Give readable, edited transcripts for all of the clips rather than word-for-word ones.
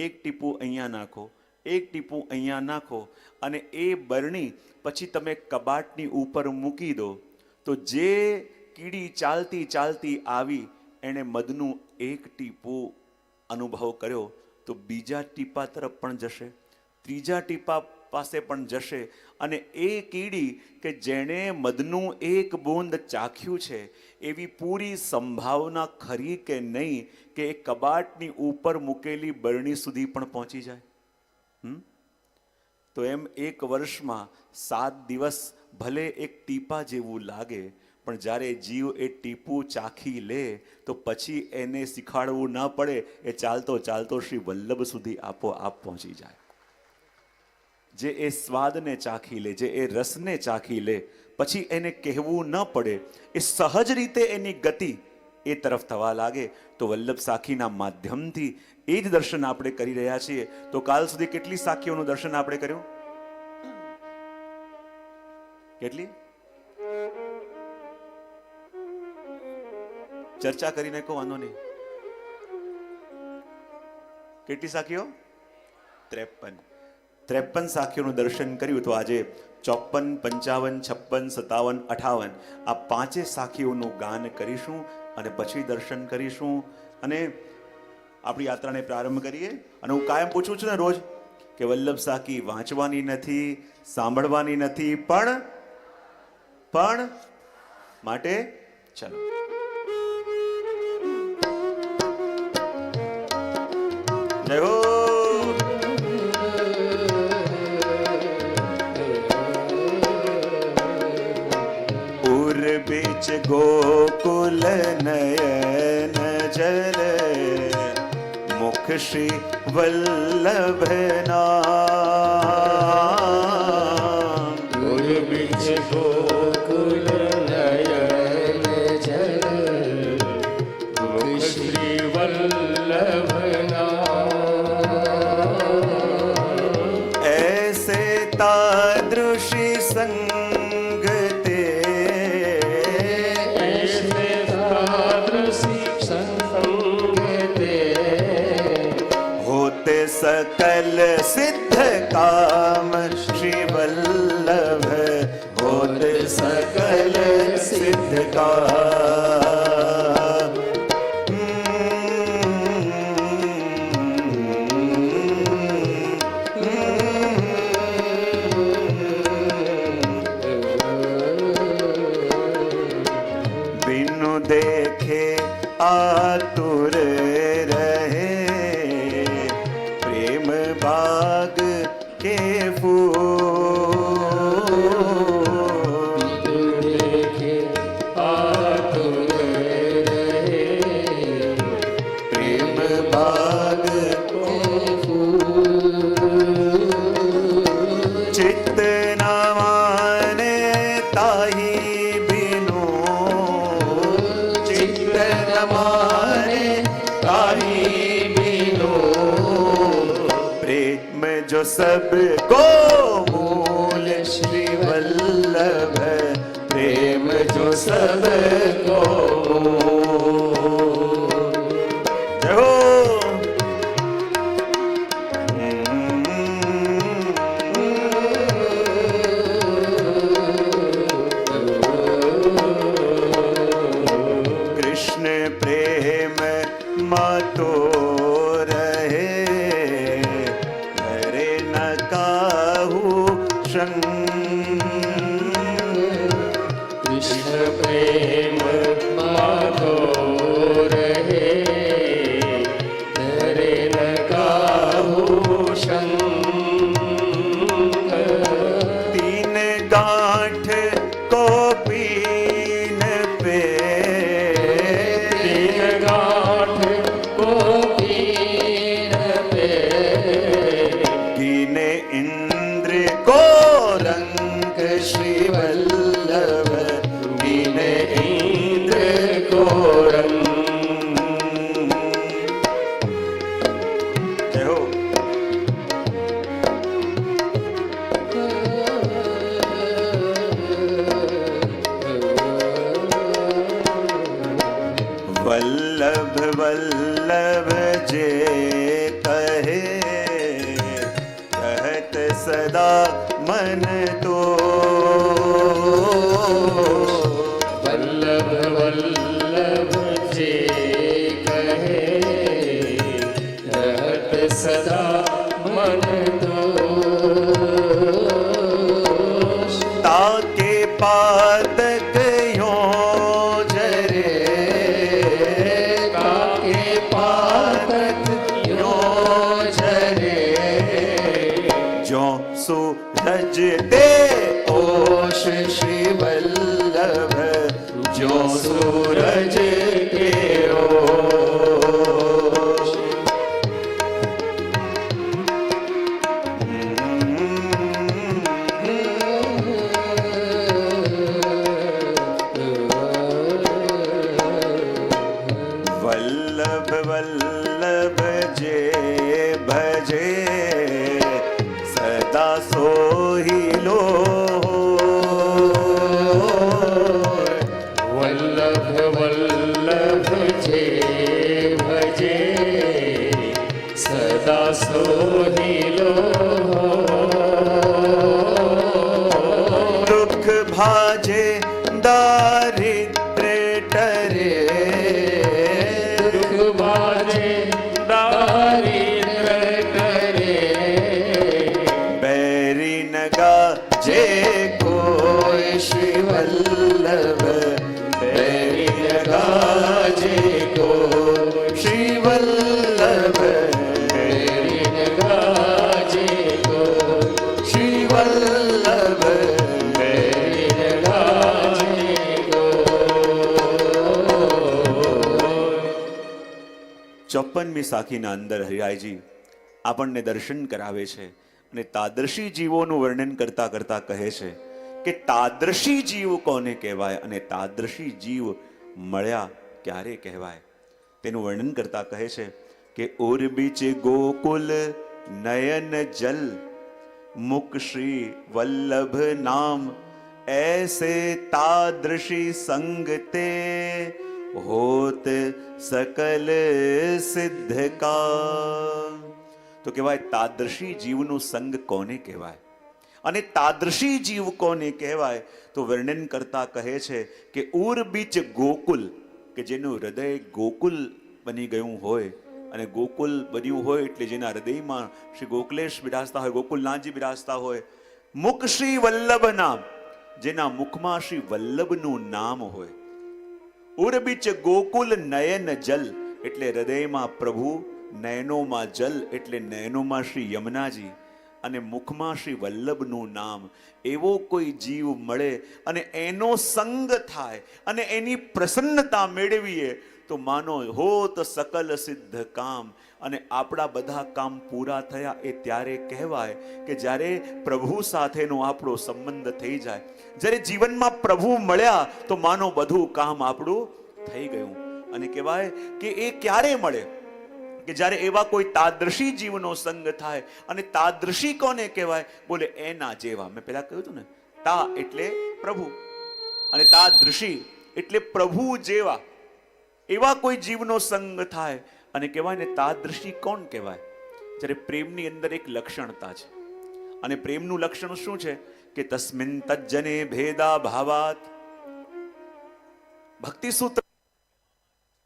એક ટીપું અહીંયા નાખો, એક ટીપું અહીંયા નાખો, અને એ બરણી પછી તમે કબાટની ઉપર મૂકી દો, તો જે કીડી ચાલતી ચાલતી આવી એણે મધનું એક ટીપું અનુભવ કર્યો તો બીજા ટીપા તરફ પણ જશે, ત્રીજા ટીપા પાસે પણ જશે, અને એ કીડી કે જેણે મધનું એક બૂંદ ચાખ્યું છે એવી પૂરી સંભાવના ખરી કે નહીં કે એ કબાટની ઉપર મૂકેલી બરણી સુધી પણ પહોંચી જાય? તો એમ એક વર્ષમાં 7 દિવસ ભલે એક ટીપા જેવું લાગે, પણ જ્યારે જીવ એ ટીપું ચાખી લે તો પછી એને શીખવાડવું ન પડે, એ ચાલતો ચાલતો શ્રી વલ્લભ સુધી આપોઆપ પહોંચી જાય. જે એ સ્વાદને ચાખી લે, જે એ રસને ચાખી લે, પછી એને કહેવું ન પડે, એ સહજ રીતે એની ગતિ એ તરફ થવા લાગે. તો વલ્લભ સાખીના માધ્યમથી એ જ દર્શન આપણે કરી રહ્યા છીએ. તો કાલ સુધી કેટલી સાખીઓનું દર્શન આપણે કર્યું? કેટલી? ચર્ચા કરીને કહો, વાંધો નહીં. કેટલી સાખીઓ? 53 સાખીઓનું દર્શન કર્યું. તો આજે 54, 55, 56, 57, 58 આ 5 સાખીઓનું ગાન કરીશું અને પછી દર્શન કરીશું અને આપણી યાત્રાને પ્રારંભ કરીએ. અને હું કાયમ પૂછું છું ને રોજ કે વલ્લભ સાખી વાંચવાની નથી, સાંભળવાની નથી, પણ માટે ચલો. જય હો. बीच गोकुल नयन जल मुख श्री वल्लभ नाम. बीच गोकुल नयन जल मुख श्री वल्लभ नाम. ऐसे तादृशी संग सकल सिद्ध काम श्री वल्लभ होत सकल सिद्ध काम. बिनु देखे आतुर बाग के फूल. देखे आतुर रहे प्रेम बाग के फूल. चित्त न माने ताही बिनु, चित्त न माने ताही बिनु. प्रेम जो सबको मूल श्री वल्लभ, प्रेम जो सबको जय कृष्ण प्रेम मातो कृष्ण प्रेम माधो रहे धरे न काहू शंक. 3 गांठ को पीन पे, 3 गांठ को पीन पे. कीने इंद्र को रंग श्री वल्लभ, कीने રહે, रहत सदा मन तो। વલ્લભ વલ્લભ જે કહે, રહત સદા મન દોષ. ताके पातक योजरे, કાકે પાતક યોજરે, जो सूरज दे ओश श्री वल्लभ, जो सूरज के ओश। वल्लभ वल्लभ जे भजे, सदा सोहिलो। વલ્લભ વલ્લભ જે ભજે, સદા સોહિલો. दुख भाजे दारिद्र टरे, દુઃખ બાજે દારિદ્ર કરે, बैरी नगा जे कोई श्री वल्लभ, बैरी नगा जे को श्री वल्लभ, બેરીન ગાજે કો, श्री वल्लभ। બેરીન ગાજે કો. 54મી સાખીના અંદર હરિરાયજી આપણને દર્શન કરાવે છે અને તાદર્શી જીવોનું વર્ણન કરતા કરતા કહે છે કે તાદર્શી જીવ કોને કહેવાય અને તાદર્શી જીવ મળ્યા ક્યારે કહેવાય. તેનું વર્ણન કરતા કહે છે કે ઓર બીચ ગોકુલ નયન જલ, મુખ શ્રી વલ્લભ નામ, ऐसे तादृशी संगते होत सकल સિદ્ધ કા. તો કહેવાય તાદર્શી જીવનું સંગ કોને કહેવાય અને તાદર્શી જીવ કોને કહેવાય. તો વર્ણન કરતા કહે છે કે ઉર બીચ ગોકુલ, કે જેનું હૃદય ગોકુલ બની ગયું હોય, અને ગોકુલ બન્યું હોય એટલે જેના હૃદયમાં શ્રી ગોકલેશ બિરાજતા હોય, ગોકુલનાથજી બિરાજતા હોય. મુખ શ્રી વલ્લભ નામ, જેના મુખમાં શ્રી વલ્લભનું નામ હોય. ઉર બીચ ગોકુલ નયન જલ, એટલે હૃદયમાં પ્રભુ, નયનોમાં જલ એટલે નયનોમાં શ્રી યમુનાજી, અને મુખમાં શ્રી વલ્લભનું નામ. એવો કોઈ જીવ મળે અને એનો સંગ થાય અને એની પ્રસન્નતા મેળવીએ તો માનો હોત સકલ સિદ્ધ કામ. અને આપણા બધા કામ પૂરા થયા એ ત્યારે કહેવાય કે જ્યારે પ્રભુ સાથેનો આપણો સંબંધ થઈ જાય, જ્યારે જીવનમાં પ્રભુ મળ્યા તો માનો બધું કામ આપણું થઈ ગયું. અને કહેવાય કે એ ક્યારે મળે કે જ્યારે એવા કોઈ તાદર્શી જીવનો સંગ થાય. અને તાદર્શી કોને કહેવાય? બોલે એના જેવા. મેં પહેલા કહ્યું હતું ને, તા એટલે પ્રભુ અને તાદર્શી એટલે પ્રભુ જેવા. એવા કોઈ જીવનો સંગ થાય અને કહેવાય ને તાદર્શી કોણ કહેવાય? જ્યારે પ્રેમની અંદર એક લક્ષણતા છે, અને પ્રેમનું લક્ષણ શું છે કે તસ્મિન તજ્જને ભેદા ભાવાત. ભક્તિ સૂત્ર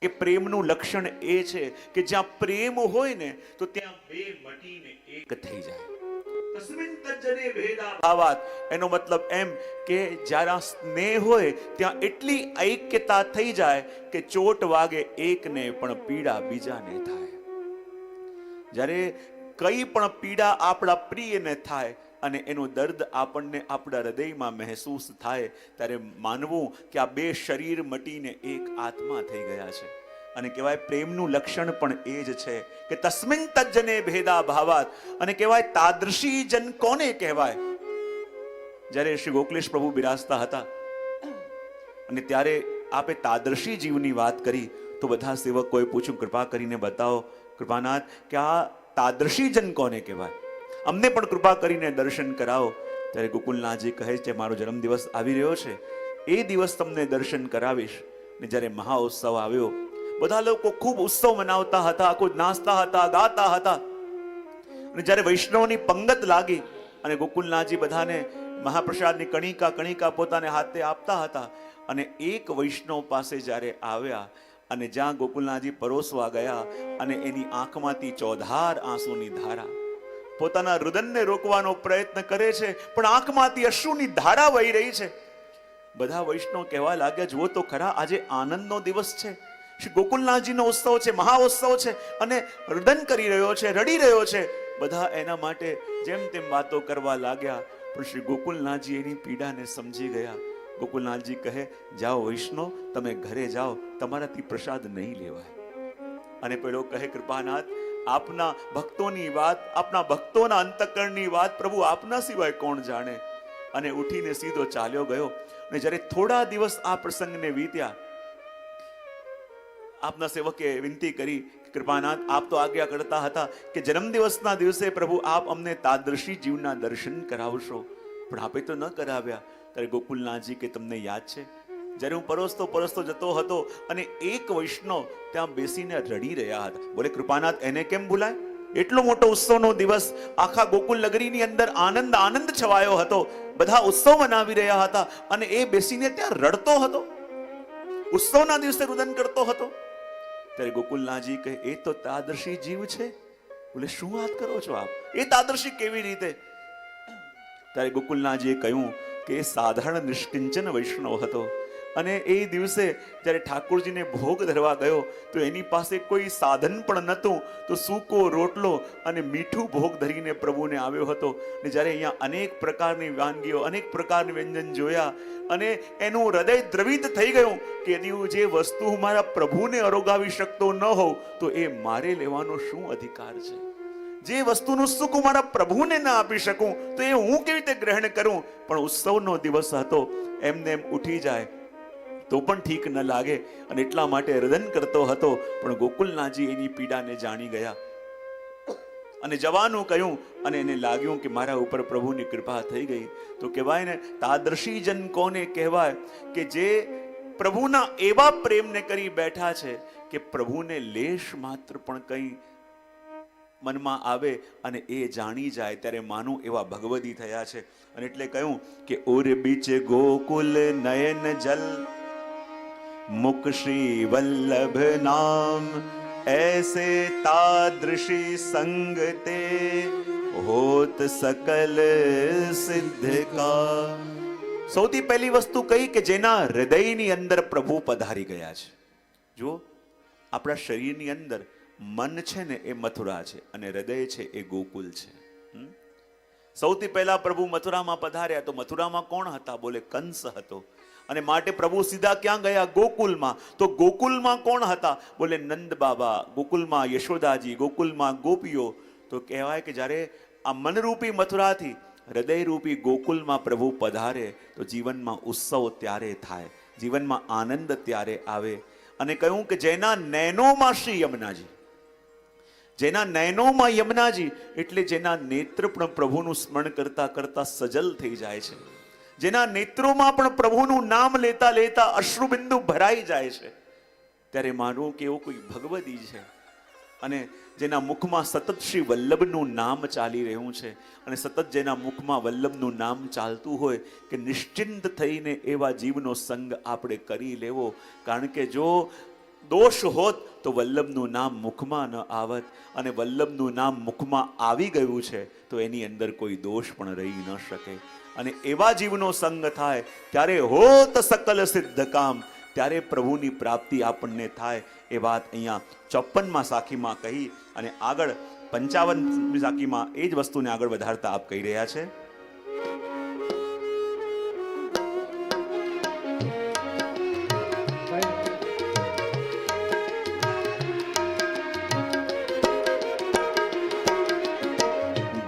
કે પ્રેમનું લક્ષણ એ છે કે જ્યાં પ્રેમ હોય ને તો ત્યાં બે મટીને એક થઈ જાય. તસ્મિન તજ્જને ભેદા ભાવાત, એનો મતલબ એમ કે જ્યારે સ્નેહ હોય ત્યાં એટલી ઐક્યતા થઈ જાય કે ચોટ વાગે એકને પણ પીડા બીજાને થાય. જ્યારે કઈ પણ પીડા આપણા પ્રિયને થાય અને એનો દર્દ આપણને આપણા હૃદયમાં મહેસૂસ થાય ત્યારે માનવું કે આ બે શરીર મટીને એક આત્મા થઈ ગયા છે. અને કહેવાય પ્રેમનું લક્ષણ પણ એ જ છે કે તસ્મિન તજ્જને ભેદા ભાવાત. અને કહેવાય તાદર્શી જન કોને કહેવાય? જ્યારે શ્રી ગોકલેશ પ્રભુ બિરાજતા હતા અને ત્યારે આપે તાદર્શી જીવની વાત કરી તો બધા સેવકોએ પૂછ્યું, કૃપા કરીને બતાવો કૃપાનાથ કે આ તાદર્શી જન કોને કહેવાય, અમને પણ કૃપા કરીને દર્શન કરાવો. ત્યારે ગોકુલનાથજી કહે છે, મારો જન્મદિવસ આવી રહ્યો છે, એ દિવસ તમને દર્શન કરાવીશ. ને જ્યારે મહાઉત્સવ આવ્યો, બધા લોકો ખૂબ ઉત્સવ મનાવતા હતા, ખૂબ નાચતા હતા, ગાતા હતા. અને જ્યારે વૈષ્ણવની પંગત લાગી અને ગોકુલનાથજી બધાને મહાપ્રસાદની કણિકા કણિકા પોતાને હાથે આપતા હતા, અને એક વૈષ્ણવ પાસે જ્યારે આવ્યા અને જ્યાં ગોકુલનાથજી પરોસવા ગયા અને એની આંખમાંથી ચોધાર આંસુની ધારા, પોતાના રુદનને રોકવાનો પ્રયત્ન કરે છે પણ આંખમાંથી અશ્રુની ધારા વહી રહી છે. બધા વૈષ્ણવ કહેવા લાગ્યા, જુઓ તો ખરા, આજે આનંદનો દિવસ છે, શ્રી ગોકુલનાથજીનો ઉત્સવ છે, મહાઉત્સવ છે, અને રુદન કરી રહ્યો છે, રડી રહ્યો છે. બધા એના માટે જેમ તેમ વાતો કરવા લાગ્યા, પણ શ્રી ગોકુલનાથજી એની પીડાને સમજી ગયા. ગોકુલનાથજી કહે, જાઓ વૈષ્ણવ, તમે ઘરે જાઓ, તમારાથી પ્રસાદ નહીં લેવાય. અને પેલો કહે, કૃપાનાથ, આપના ભક્તોની વાત, આપના ભક્તોના અંતઃકરણની વાત પ્રભુ આપના સિવાય કોણ જાણે. અને ઉઠીને સીધો ચાલ્યો ગયો. અને જ્યારે થોડા દિવસ આ પ્રસંગને વીત્યા, આપના સેવકે વિનંતી કરી, કૃપાનાથ, આપ તો આજ્ઞા કરતા હતા કે જન્મદિવસના દિવસે પ્રભુ આપ અમને તાદર્શી જીવના દર્શન કરાવશો, પણ આપે તો ન કરાવ્યા. ત્યારે ગોકુલનાથજી કે, તમને યાદ છે જ્યારે હું પરોસતો જતો હતો અને એક વૈષ્ણવ ત્યાં બેસીને રડી રહ્યા હતા. બોલે, કૃપાનાથ, એને કેમ ભૂલાય? એટલો મોટો ઉત્સવનો દિવસ, આખા ગોકુલ નગરીની અંદર આનંદ છવાયો હતો, બધા ઉત્સવ મનાવી રહ્યા હતા, અને એ બેસીને ત્યાં રડતો હતો, ઉત્સવના દિવસે રુદન કરતો હતો. ત્યારે ગોકુલનાથજી કહે, એ તો તાદર્શી જીવ છે. બોલે, શું વાત કરો છો આપ? એ તાદર્શી કેવી રીતે? ત્યારે ગોકુલનાથજીએ કહ્યું કે એ સાધારણ નિષ્કિંચન વૈષ્ણવ હતો, અને એ દિવસે જ્યારે ઠાકોરજીને ભોગ ધરવા ગયો તો એની પાસે કોઈ સાધન પણ નહોતું, તો સૂકો રોટલો અને મીઠું ભોગ ધરીને પ્રભુને આવ્યો હતો. ને જ્યારે અહીંયા અનેક પ્રકારની વાનગીઓ, અનેક પ્રકારની વ્યંજન જોયા, અને એનું હૃદય દ્રવિત થઈ ગયું કે યદિ હું જે વસ્તુ હું મારા પ્રભુને અરોગાવી શકતો ન હોઉં તો એ મારે લેવાનો શું અધિકાર છે? જે વસ્તુનું સુખ હું મારા પ્રભુને ના આપી શકું તો એ હું કેવી રીતે ગ્રહણ કરું? પણ ઉત્સવનો દિવસ હતો, એમને એમ ઉઠી જાય તો પણ ઠીક ન લાગે, અને એટલા માટે રુદન કરતો હતો. પણ ગોકુલનાથજી એની પીડાને જાણી ગયા અને જવાનું કહ્યું, અને એને લાગ્યું કે મારા ઉપર પ્રભુની કૃપા થઈ ગઈ. તો કહેવાય ને, તાદર્શી જન કોને કહેવાય કે જે પ્રભુના એવા પ્રેમને કરી બેઠા છે કે પ્રભુને લેશ માત્ર પણ કંઈ મનમાં આવે અને એ જાણી જાય ત્યારે માનું એવા ભગવદી થયા છે. અને એટલે કહ્યું કે ઓર બીચ ગોકુલ નયન જલ મુખ શ્રી વલ્લભ નામ, ऐसे तादृशी संगते होत सकल સિદ્ધ કા. સૌથી પહેલી વસ્તુ કઈ કે જેના હૃદયની અંદર પ્રભુ પધારી ગયા છે. જો આપણા શરીરની અંદર મન છે ને એ મથુરા છે, અને હૃદય છે એ ગોકુલ છે. સૌથી પહેલા પ્રભુ મથુરામાં પધાર્યા તો મથુરામાં કોણ હતા? બોલે, કંસ હતો. અને માટે પ્રભુ સીધા ક્યાં ગયા? ગોકુલમાં. તો ગોકુલમાં કોણ હતા? બોલે, નંદ બાબા. ગોકુલમાં યશોદાજી, ગોકુલમાં ગોપીઓ. તો કહેવાય કે જ્યારે આ મનરૂપી મથુરાથી હૃદયરૂપી ગોકુલમાં પ્રભુ પધારે તો જીવનમાં ઉત્સવ ત્યારે થાય, જીવનમાં આનંદ ત્યારે આવે. અને કહ્યું કે જેના નયનોમાં શ્રી યમુનાજી, જેના નયનોમાં યમુનાજી એટલે જેના નેત્ર પણ પ્રભુનું સ્મરણ કરતા કરતા સજલ થઈ જાય છે, જેના નેત્રોમાં પણ પ્રભુનું નામ લેતા લેતા અશ્રુબિંદુ ભરાઈ જાય છે, ત્યારે માનવું કે એવો કોઈ ભગવદી છે. અને જેના મુખમાં સતત શ્રી વલ્લભનું નામ ચાલી રહ્યું છે, અને સતત જેના મુખમાં વલ્લભનું નામ ચાલતું હોય કે નિશ્ચિંત થઈને એવા જીવનો સંગ આપણે કરી લેવો. કારણ કે જો દોષ હોત તો વલ્લભનું નામ મુખમાં ન આવત, અને વલ્લભનું નામ મુખમાં આવી ગયું છે તો એની અંદર કોઈ દોષ પણ રહી ન શકે. અને એવા જીવનો સંગ થાય ત્યારે હોત સકલ સિદ્ધ કામ, ત્યારે પ્રભુની પ્રાપ્તિ આપણને થાય. એ વાત અહીંયા 54માં સાખીમાં કહી અને આગળ 55મી સાખીમાં એ જ વસ્તુને આગળ વધારતા આપ કહી રહ્યા છે.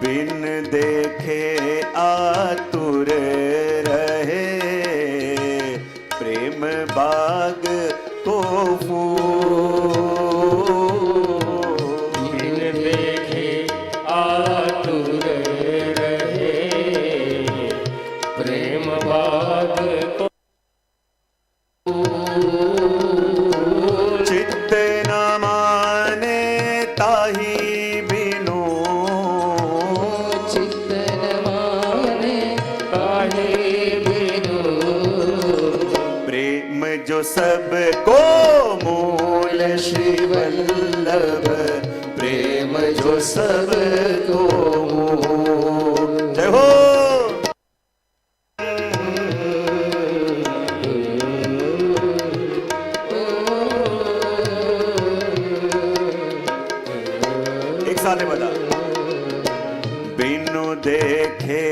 बिन देखे आतुर रहे प्रेम बाग को फूल, बिन देखे आतुर रहे प्रेम बाग को चित्त न माने ताही बिनु सबको मूल श्री वल्लभ प्रेम जो सबको मूल। जय हो। एक साथ बता। बिनु देखे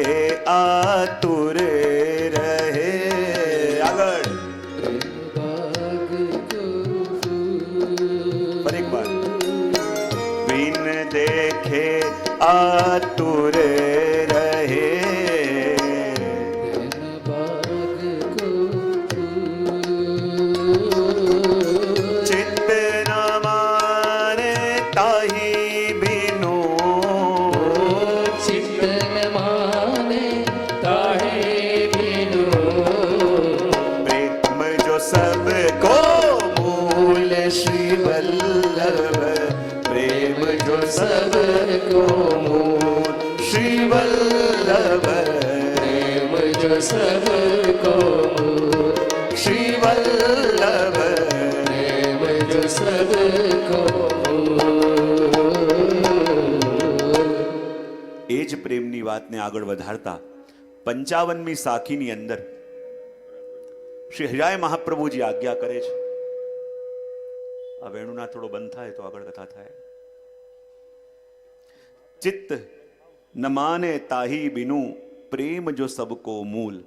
आतुर रहे, आगळ पर एक बार। बिन देखे आतुर रहे, चित्त न माने ताहि बिनु, चित्त न माने ताहे बिनु, प्रेम जो सबको मूल श्री वल्लभ प्रेम जो सबको मूल श्री वल्लभ प्रेम जो सबको मूल, श्री वल्लभ। प्रेम जो सबको એ જ પ્રેમની વાતને આગળ વધારતા 55મી સાખીની અંદર શ્રી હરિરાય મહાપ્રભુજી આજ્ઞા કરે છે। આ વેણુના થોડો બંધ થાય તો આગળ કથા થાય। ચિત્ત ન માને તાહી બિનુ પ્રેમ જો સબકો મૂલ।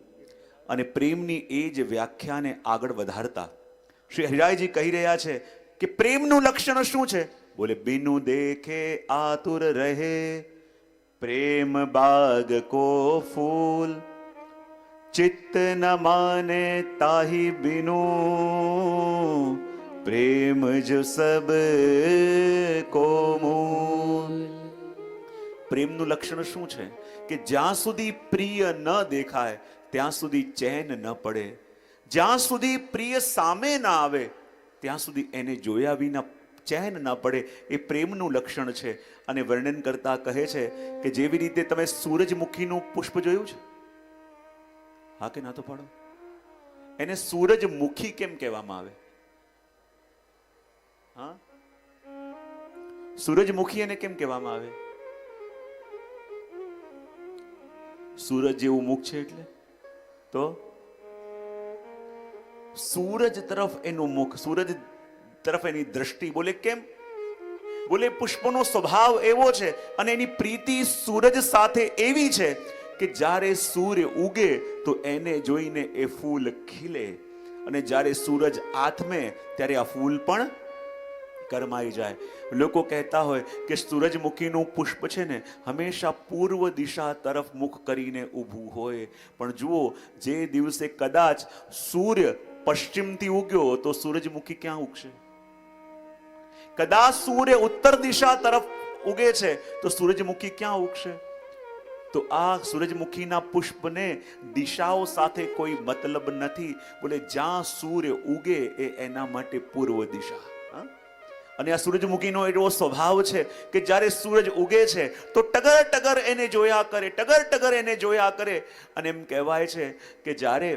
અને પ્રેમની એ જ વ્યાખ્યાને આગળ વધારતા શ્રી હરિરાયજી કહી રહ્યા છે કે પ્રેમનું લક્ષણ શું છે? બોલે બિનુ દેખે આતુર રહે, प्रेम बाग को फूल, चित्त न माने ताहि बिनु प्रेम जो सब को मूल। પ્રેમનું લક્ષણ શું છે કે જ્યાં સુધી પ્રિય ન દેખાય ત્યાં સુધી ચેન ન પડે, જ્યાં સુધી પ્રિય સામે ના આવે ત્યાં સુધી એને જોયા વિના ચેન ન પડે। એ પ્રેમનું લક્ષણ છે। અને વર્ણન કરતા કહે છે કે જેવી રીતે તમે સૂરજમુખીનું પુષ્પ જોયું છે, હા કે ના તો પાડો, એને સૂરજમુખી કેમ કહેવામાં આવે? હા, સૂરજમુખી એને કેમ કહેવામાં આવે? સૂરજ જેવું મુખ છે એટલે તો સૂરજ તરફ એનું મુખ, સૂરજ તરફ એની દ્રષ્ટિ। બોલે કેમ? બોલે પુષ્પનો સ્વભાવ એવો છે અને એની પ્રીતિ સૂરજ સાથે એવી છે કે જ્યારે સૂર્ય ઉગે તો એને જોઈને એ ફૂલ ખીલે, અને જ્યારે સૂરજ આથમે ત્યારે આ ફૂલ પણ કરમાઈ જાય। લોકો કહેતા હોય કે સૂરજમુખીનું પુષ્પ છે ને હંમેશા પૂર્વ દિશા તરફ મુખ કરીને ઊભું હોય, પણ જુઓ જે દિવસે કદાચ સૂર્ય પશ્ચિમથી ઉગ્યો તો સૂરજમુખી ક્યાં ઉગશે? કદાચ સૂર્ય ઉત્તર દિશા તરફ ઉગે છે તો સૂરજમુખી ક્યાં ઉગશે? તો આ સૂરજમુખીના પુષ્પને દિશાઓ સાથે કોઈ મતલબ નથી। બોલે જ્યાં સૂર્ય ઉગે એ એના માટે પૂર્વ દિશા। અને આ સૂરજમુખીનો એવો સ્વભાવ છે કે જ્યારે સૂરજ ઉગે છે તો ટગર ટગર એને જોયા કરે, ટગર ટગર એને જોયા કરે। અને એમ કહેવાય છે કે જ્યારે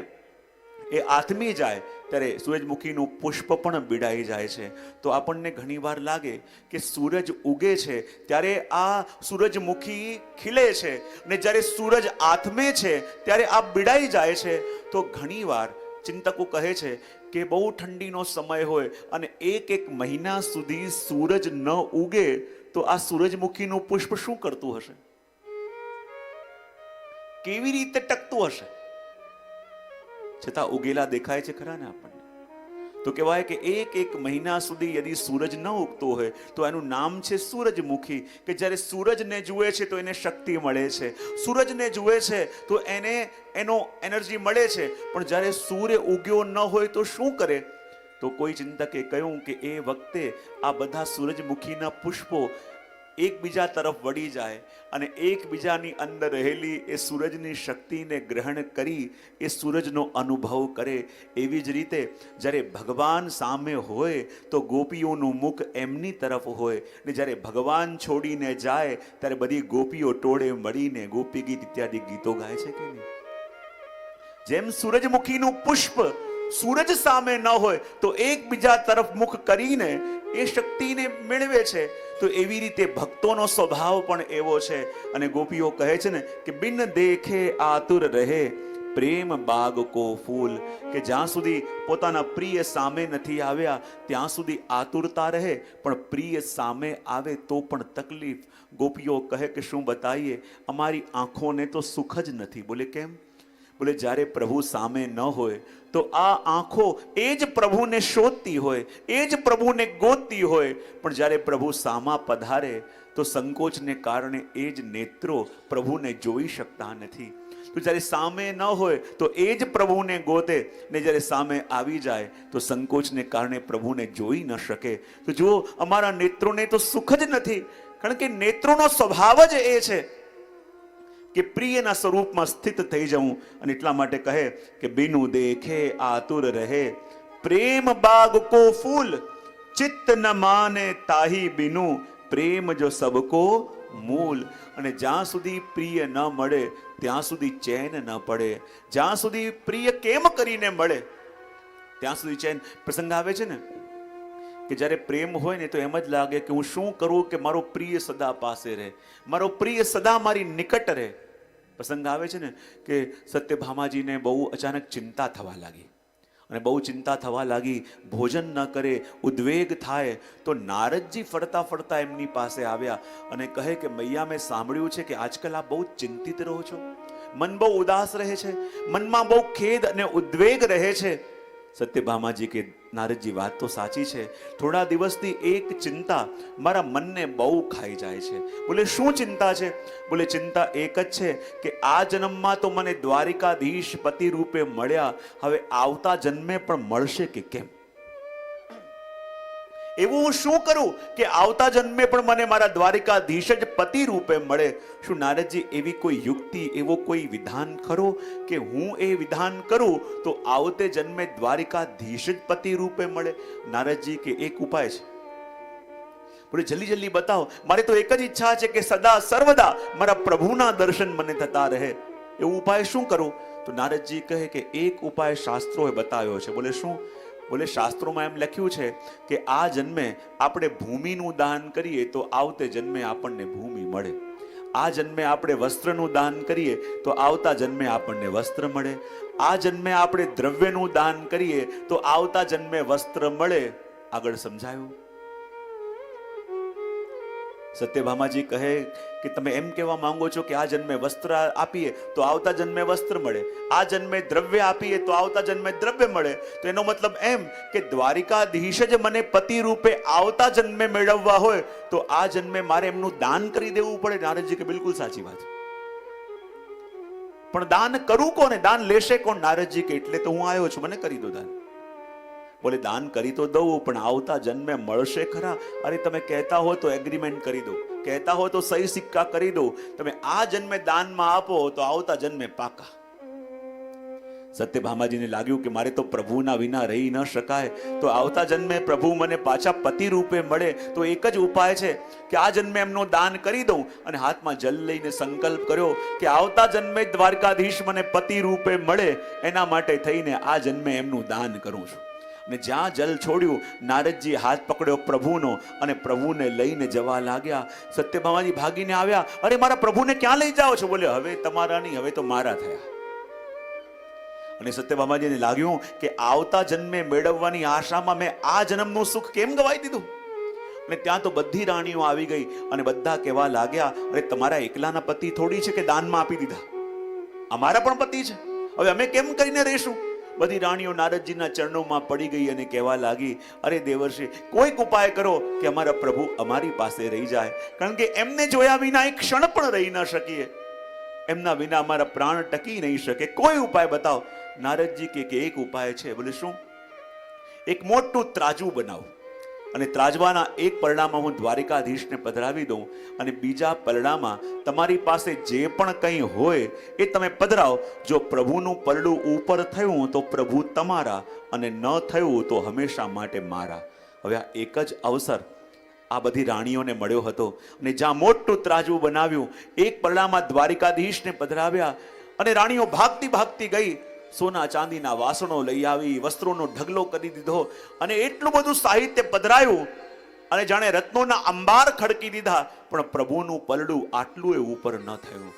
એ આથમી જાય ત્યારે સૂરજમુખીનું પુષ્પ પણ બીડાઈ જાય છે। તો આપણને ઘણીવાર લાગે કે સૂરજ ઉગે છે ત્યારે આ સૂરજમુખી ખીલે છે, અને જ્યારે સૂરજ આથમે છે ત્યારે આ બીડાઈ જાય છે। તો ઘણીવાર ચિંતકો કહે છે કે બહુ ઠંડીનો સમય હોય અને એક મહિના સુધી સૂરજ ન ઉગે તો આ સૂરજમુખીનું પુષ્પ શું કરતું હશે? કેવી રીતે ટકતું હશે? છતાં ઉગેલા દેખાય છે ખરા ને આપણને? તો કહેવાય કે એક મહિના સુધી યદિ સૂરજ ન ઉગતો હોય તો એનું નામ છે સૂરજમુખી। કે જ્યારે સૂરજને જુએ છે તો એને શક્તિ મળે છે, સૂરજને જુએ છે તો એને એનો એનર્જી મળે છે। પણ જ્યારે સૂર્ય ઉગ્યો ન હોય તો શું કરે? તો કોઈ ચિંતકે કહ્યું કે એ વખતે આ બધા સૂરજમુખીના પુષ્પો એકબીજા તરફ વળી જાય અને એકબીજાની અંદર રહેલી એ સૂરજની શક્તિને ગ્રહણ કરી એ સૂરજનો અનુભવ કરે। એવી જ રીતે જ્યારે ભગવાન સામે હોય તો ગોપીઓનું મુખ એમની તરફ હોય, ને જ્યારે ભગવાન છોડીને જાય ત્યારે બધી ગોપીઓ ટોળે મળીને ગોપી ગીત ઇત્યાદિ ગીતો ગાય છે કે નહીં? જેમ સૂરજમુખીનું પુષ્પ સૂરજ સામે ન હોય તો એકબીજા તરફ મુખ કરીને એ શક્તિને મેળવે છે. તો એવી રીતે ભક્તોનો સ્વભાવ પણ એવો છે. અને ગોપીઓ કહે છે ને કે બિન દેખે આતુર રહે પ્રેમ બાગ કો ફૂલ, કે જ્યાં સુધી પોતાના પ્રિય સામે નથી આવ્યા ત્યાં સુધી આતુરતા રહે, પણ પ્રિય સામે આવે તો પણ તકલીફ. ગોપીઓ કહે કે શું બતાવીએ, અમારી આંખોને તો સુખ જ નથી. બોલે કેમ? બોલે જ્યારે પ્રભુ સામે ન હોય તો આ આંખો એ જ પ્રભુને શોધતી હોય, એ જ પ્રભુને ગોતતી હોય, પણ જ્યારે પ્રભુ સામા પધારે તો સંકોચને કારણે એ જ નેત્રો પ્રભુને જોઈ શકતા નથી. તો જ્યારે સામે ન હોય તો એ જ પ્રભુને ગોતે, ને જ્યારે સામે આવી જાય તો સંકોચને કારણે પ્રભુને જોઈ ન શકે. તો જુઓ, અમારા નેત્રોને તો સુખ જ નથી, કારણ કે નેત્રોનો સ્વભાવ જ એ છે કે પ્રિયના સ્વરૂપમાં સ્થિત થઈ જવું. અને એટલા માટે કહે કે બિનુ દેખે આતુર રહે પ્રેમ બાગ કો ફૂલ, ચિત્ત ન માને તાહી બિનુ પ્રેમ જો સબકો મૂલ. અને જ્યાં સુધી પ્રિય ન મળે ત્યાં સુધી ચેન ન પડે. જ્યાં સુધી પ્રિય કેમ કરીને મળે ત્યાં સુધી ચેન. પ્રસંગ આવે છે ને કે જ્યારે પ્રેમ હોય ને તો એમ જ લાગે કે હું શું કરું કે મારો પ્રિય સદા પાસે રહે, મારો પ્રિય સદા મારી નિકટ રહે. પ્રસંગ આવે છે ને કે સત્યભામાજીને બહુ અચાનક ચિંતા થવા લાગી, અને બહુ ચિંતા થવા લાગી, ભોજન ન કરે, ઉદ્વેગ થાય. તો નારદજી ફરતા ફરતા એમની પાસે આવ્યા અને કહે કે મૈયા, મેં સાંભળ્યું છે કે આજકાલ આપ બહુ ચિંતિત રહો છો, મન બહુ ઉદાસ રહે છે, મનમાં બહુ ખેદ અને ઉદ્વેગ રહે છે. સત્યભામાજી કે નારદજી, વાત તો સાચી છે, થોડા દિવસથી એક ચિંતા મારા મનને બહુ ખાઈ જાય છે. બોલે શું ચિંતા છે? બોલે ચિંતા એક જ છે કે આ જન્મમાં તો મને દ્વારિકાધીશ પતિ રૂપે મળ્યા, હવે આવતા જન્મે પણ મળશે કે કેમ? એવું હું શું કરું કે આવતા જન્મે પણ મને મારા દ્વારિકાધીશ જ પતિ રૂપે મળે? શું નારદજી એવી કોઈ યુક્તિ, એવો કોઈ વિધાન ખરો કે હું એ વિધાન કરું તો આવતે જન્મે દ્વારિકાધીશ જ પતિ રૂપે મળે? નારદજી કે એક ઉપાય છે. બોલે જલ્દી જલ્દી બતાવો, મારે તો એક જ ઈચ્છા છે કે સદા સર્વદા મારા પ્રભુના દર્શન મને થતા રહે. એવું ઉપાય શું કરું? તો નારદજી કહે કે એક ઉપાય શાસ્ત્રોએ બતાવ્યો છે. બોલે શું? બોલે શાસ્ત્રોમાં એમ લખ્યું છે કે આ જન્મે આપણે ભૂમિનું દાન કરીએ તો આવતે જન્મે આપણને ભૂમિ મળે. આ જન્મે આપણે વસ્ત્રનું દાન કરીએ તો આવતા જન્મે આપણને વસ્ત્ર મળે. આ જન્મે આપણે દ્રવ્યનું દાન કરીએ તો આવતા જન્મે વસ્ત્ર મળે. આગળ સમજાયું? સત્યભામાજી કહે કે તમે એમ કહેવા માંગો છો કે આ જન્મે વસ્ત્ર આપીએ તો આવતા જન્મે વસ્ત્ર મળે, આ જન્મે દ્રવ્ય આપીએ તો આવતા જન્મે દ્રવ્ય મળે. તો એનો મતલબ એમ કે દ્વારિકાધીશ જ મને પતિ રૂપે આવતા જન્મે મેળવવા હોય તો આ જન્મે મારે એમનું દાન કરી દેવું પડે. નારદજી કે બિલકુલ સાચી વાત, પણ દાન કરું કોને? દાન લેશે કોણ? નારદજી કે એટલે તો હું આવ્યો છું, મને કરી દો દાન. બોલે દાન કરી તો દઉં, પણ આવતા જન્મે મળશે ખરા? અરે તમે કહેતા હો તો એગ્રીમેન્ટ કરી દો, કહેતા હો તો સહી સિક્કા કરી દો, તમે આ જન્મે દાનમાં આપો તો આવતા જન્મે પાકા. સત્યભામાજીને લાગ્યું કે મારે તો પ્રભુના વિના રહી ન શકાય, તો આવતા જન્મે પ્રભુ મને પાછા પતિ રૂપે મળે તો એક જ ઉપાય છે કે આ જન્મે એમનું દાન કરી દઉં. અને હાથમાં જલ લઈને સંકલ્પ કર્યો કે આવતા જન્મે દ્વારકાધીશ મને પતિ રૂપે મળે, એના માટે થઈને આ જન્મે એમનું દાન કરું છું. ને જ્યાં જલ છોડ્યું, નારદજી હાથ પકડ્યો પ્રભુનો અને પ્રભુને લઈને જવા લાગ્યા. સત્યભામાજી ભાગીને આવ્યા, અરે મારા પ્રભુને ક્યાં લઈ જાઓ છો? બોલે હવે તમારા નહીં, હવે તો મારા થયા. અને સત્યભામાજીને લાગ્યું કે આવતા જન્મે મેળવવાની આશામાં મેં આ જન્મનું સુખ કેમ ગવાઈ દીધું? અને ત્યાં તો બધી રાણીઓ આવી ગઈ અને બધા કહેવા લાગ્યા, અરે તમારા એકલાના પતિ થોડી છે કે દાનમાં આપી દીધા, અમારા પણ પતિ છે, હવે અમે કેમ કરીને રહીશું? બધી રાણીઓ નારદજીના ચરણોમાં પડી ગઈ અને કહેવા લાગી, અરે દેવર્ષિ, કોઈક ઉપાય કરો કે અમારા પ્રભુ અમારી પાસે રહી જાય, કારણ કે એમને જોયા વિના એક ક્ષણ પણ રહી ન શકીએ, એમના વિના અમારા પ્રાણ ટકી નહીં શકે, કોઈ ઉપાય બતાવો. નારદજી કે એક ઉપાય છે. બોલે શું? એક મોટું ત્રાજુ બનાવો અને ત્રાજવાના એક પરડામાં હું દ્વારિકાધીશને પધરાવી દઉં અને બીજા પરડામાં તમારી પાસે જે પણ કંઈ હોય એ તમે પધરાવો. જો પ્રભુનું પરડું ઉપર થયું તો પ્રભુ તમારા, અને ન થયું તો હંમેશા માટે મારા. હવે આ એક જ અવસર આ બધી રાણીઓને મળ્યો હતો અને જ્યાં મોટું ત્રાજુ બનાવ્યું, એક પરડામાં દ્વારિકાધીશને પધરાવ્યા અને રાણીઓ ભાગતી ભાગતી ગઈ સોના ચાંદીના વાસણો લઈ આવી, વસ્ત્રોનો ઢગલો કરી દીધો અને એટલું બધું સાહિત્ય પધરાયું અને જાણે રત્નોના અંબાર ખડકી દીધા, પણ પ્રભુનું પલડું આટલું એ ઉપર ન થયું.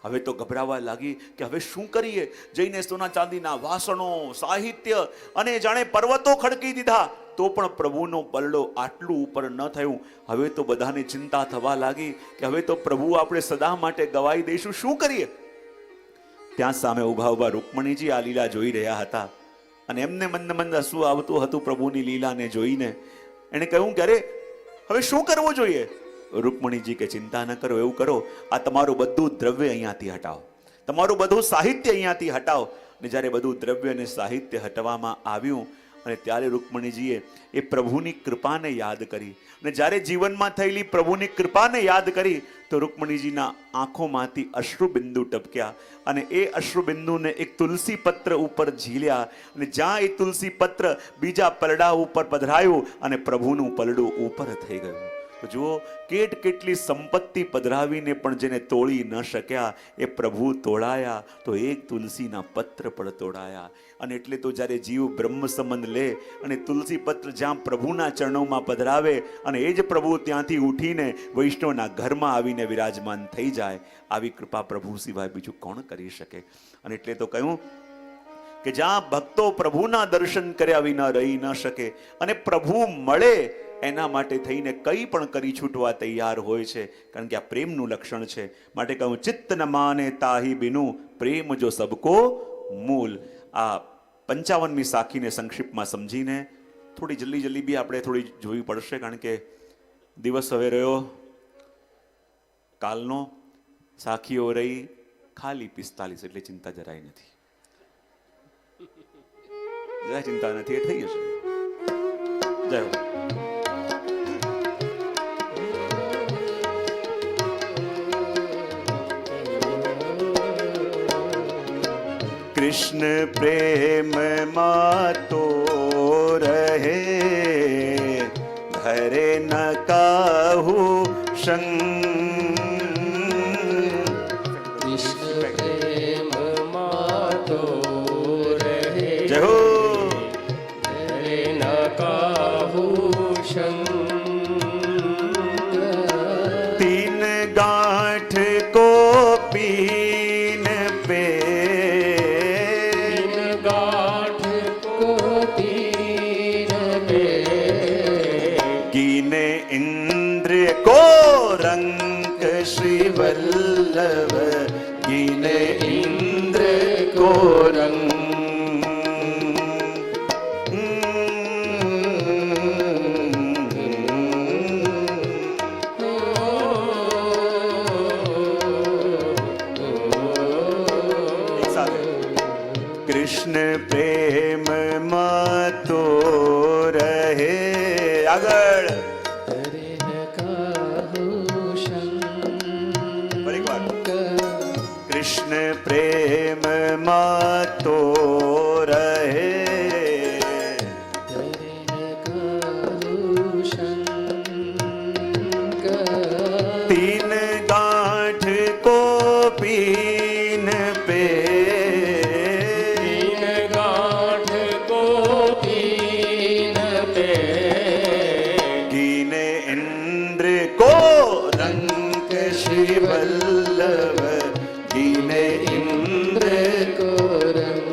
હવે તો ગભરાવા લાગી કે હવે શું કરીએ. જઈને સોના ચાંદીના વાસણો, સાહિત્ય અને જાણે પર્વતો ખડકી દીધા, તો પણ પ્રભુનો પલડો આટલું ઉપર ન થયું. હવે તો બધાને ચિંતા થવા લાગી કે હવે તો પ્રભુ આપણે સદા માટે ગવાઈ દઈશું, શું કરીએ. ત્યાં સામે ઉભા ઉભા રૂકમણીજી આ લીલા જોઈ રહ્યા હતા અને એમને મંદ મંદ હસવું આવતું હતું પ્રભુની લીલાને જોઈને. એને કહ્યું કે અરે હવે શું કરવું જોઈએ. રૂકમણીજી કે ચિંતા ન કરો, એવું કરો, આ તમારું બધું દ્રવ્ય અહીંયાથી હટાવો, તમારું બધું સાહિત્ય અહીંયાથી હટાવો. અને જ્યારે બધું દ્રવ્ય અને સાહિત્ય હટવામાં આવ્યું અને ત્યારે રૂકમણીજીએ એ પ્રભુની કૃપાને યાદ કરી. અને જ્યારે જીવનમાં થયેલી પ્રભુની કૃપાને યાદ કરી તો રૂકમણીજીના આંખોમાંથી અશ્રુબિંદુ ટપક્યા અને એ અશ્રુબિંદુને એક તુલસી પત્ર ઉપર ઝીલ્યા અને જ્યાં એ તુલસી પત્ર બીજા પલડા ઉપર પધરાયું અને પ્રભુનું પલડું ઉપર થઈ ગયું. તો જુઓ, કેટલી સંપત્તિ પધરાવીને પણ જેને તોડી ન શક્યા એ પ્રભુ તોડાયા તો એક તુલસીના પત્ર પણ તોડાયા. અને એટલે તો જ્યારે જીવ બ્રહ્મ સંબંધ લે અને તુલસી પત્ર જ્યાં પ્રભુના ચરણોમાં પધરાવે અને એ જ પ્રભુ ત્યાંથી ઉઠીને વૈષ્ણવના ઘરમાં આવીને વિરાજમાન થઈ જાય, આવી કૃપા પ્રભુ સિવાય બીજું કોણ કરી શકે. અને એટલે તો કહ્યું કે જ્યાં ભક્તો પ્રભુના દર્શન કર્યા વિના રહી ન શકે અને પ્રભુ મળે એના માટે થઈને કંઈ પણ કરી છૂટવા તૈયાર હોય છે, કારણ કે આ પ્રેમનું લક્ષણ છે. માટે કહું ચિત્ત ન માને તાહી બિનું પ્રેમ જો સબકો મૂલ. આ 55મી સાખીને સંક્ષિપ્તમાં સમજીને થોડી જલ્દી બી આપણે થોડી જોવી પડશે, કારણ કે દિવસ હવે રહ્યો કાલનો, સાખીઓ રહી ખાલી 45, એટલે ચિંતા જરાય નથી, જરાય ચિંતા નથી, એ થઈ જશે. જય હો. कृष्ण प्रेम मातो रहे धरे न काहू संग. कृष्ण प्रेम मातो रहे जय हो. धरे न काहू संग. तीन गांठ को पीन पे रंग श्री वल्लभ गिने इंद्र को रंग. कृष्ण प्रेम मातो रहे. આગળ कृष्ण प्रेम मातो रहे तीन गांठ को पीन पे. तीन गांठ को पीन पे गिने इंद्र को रंग श्री वल्लभ गिने इंद्र को रंग.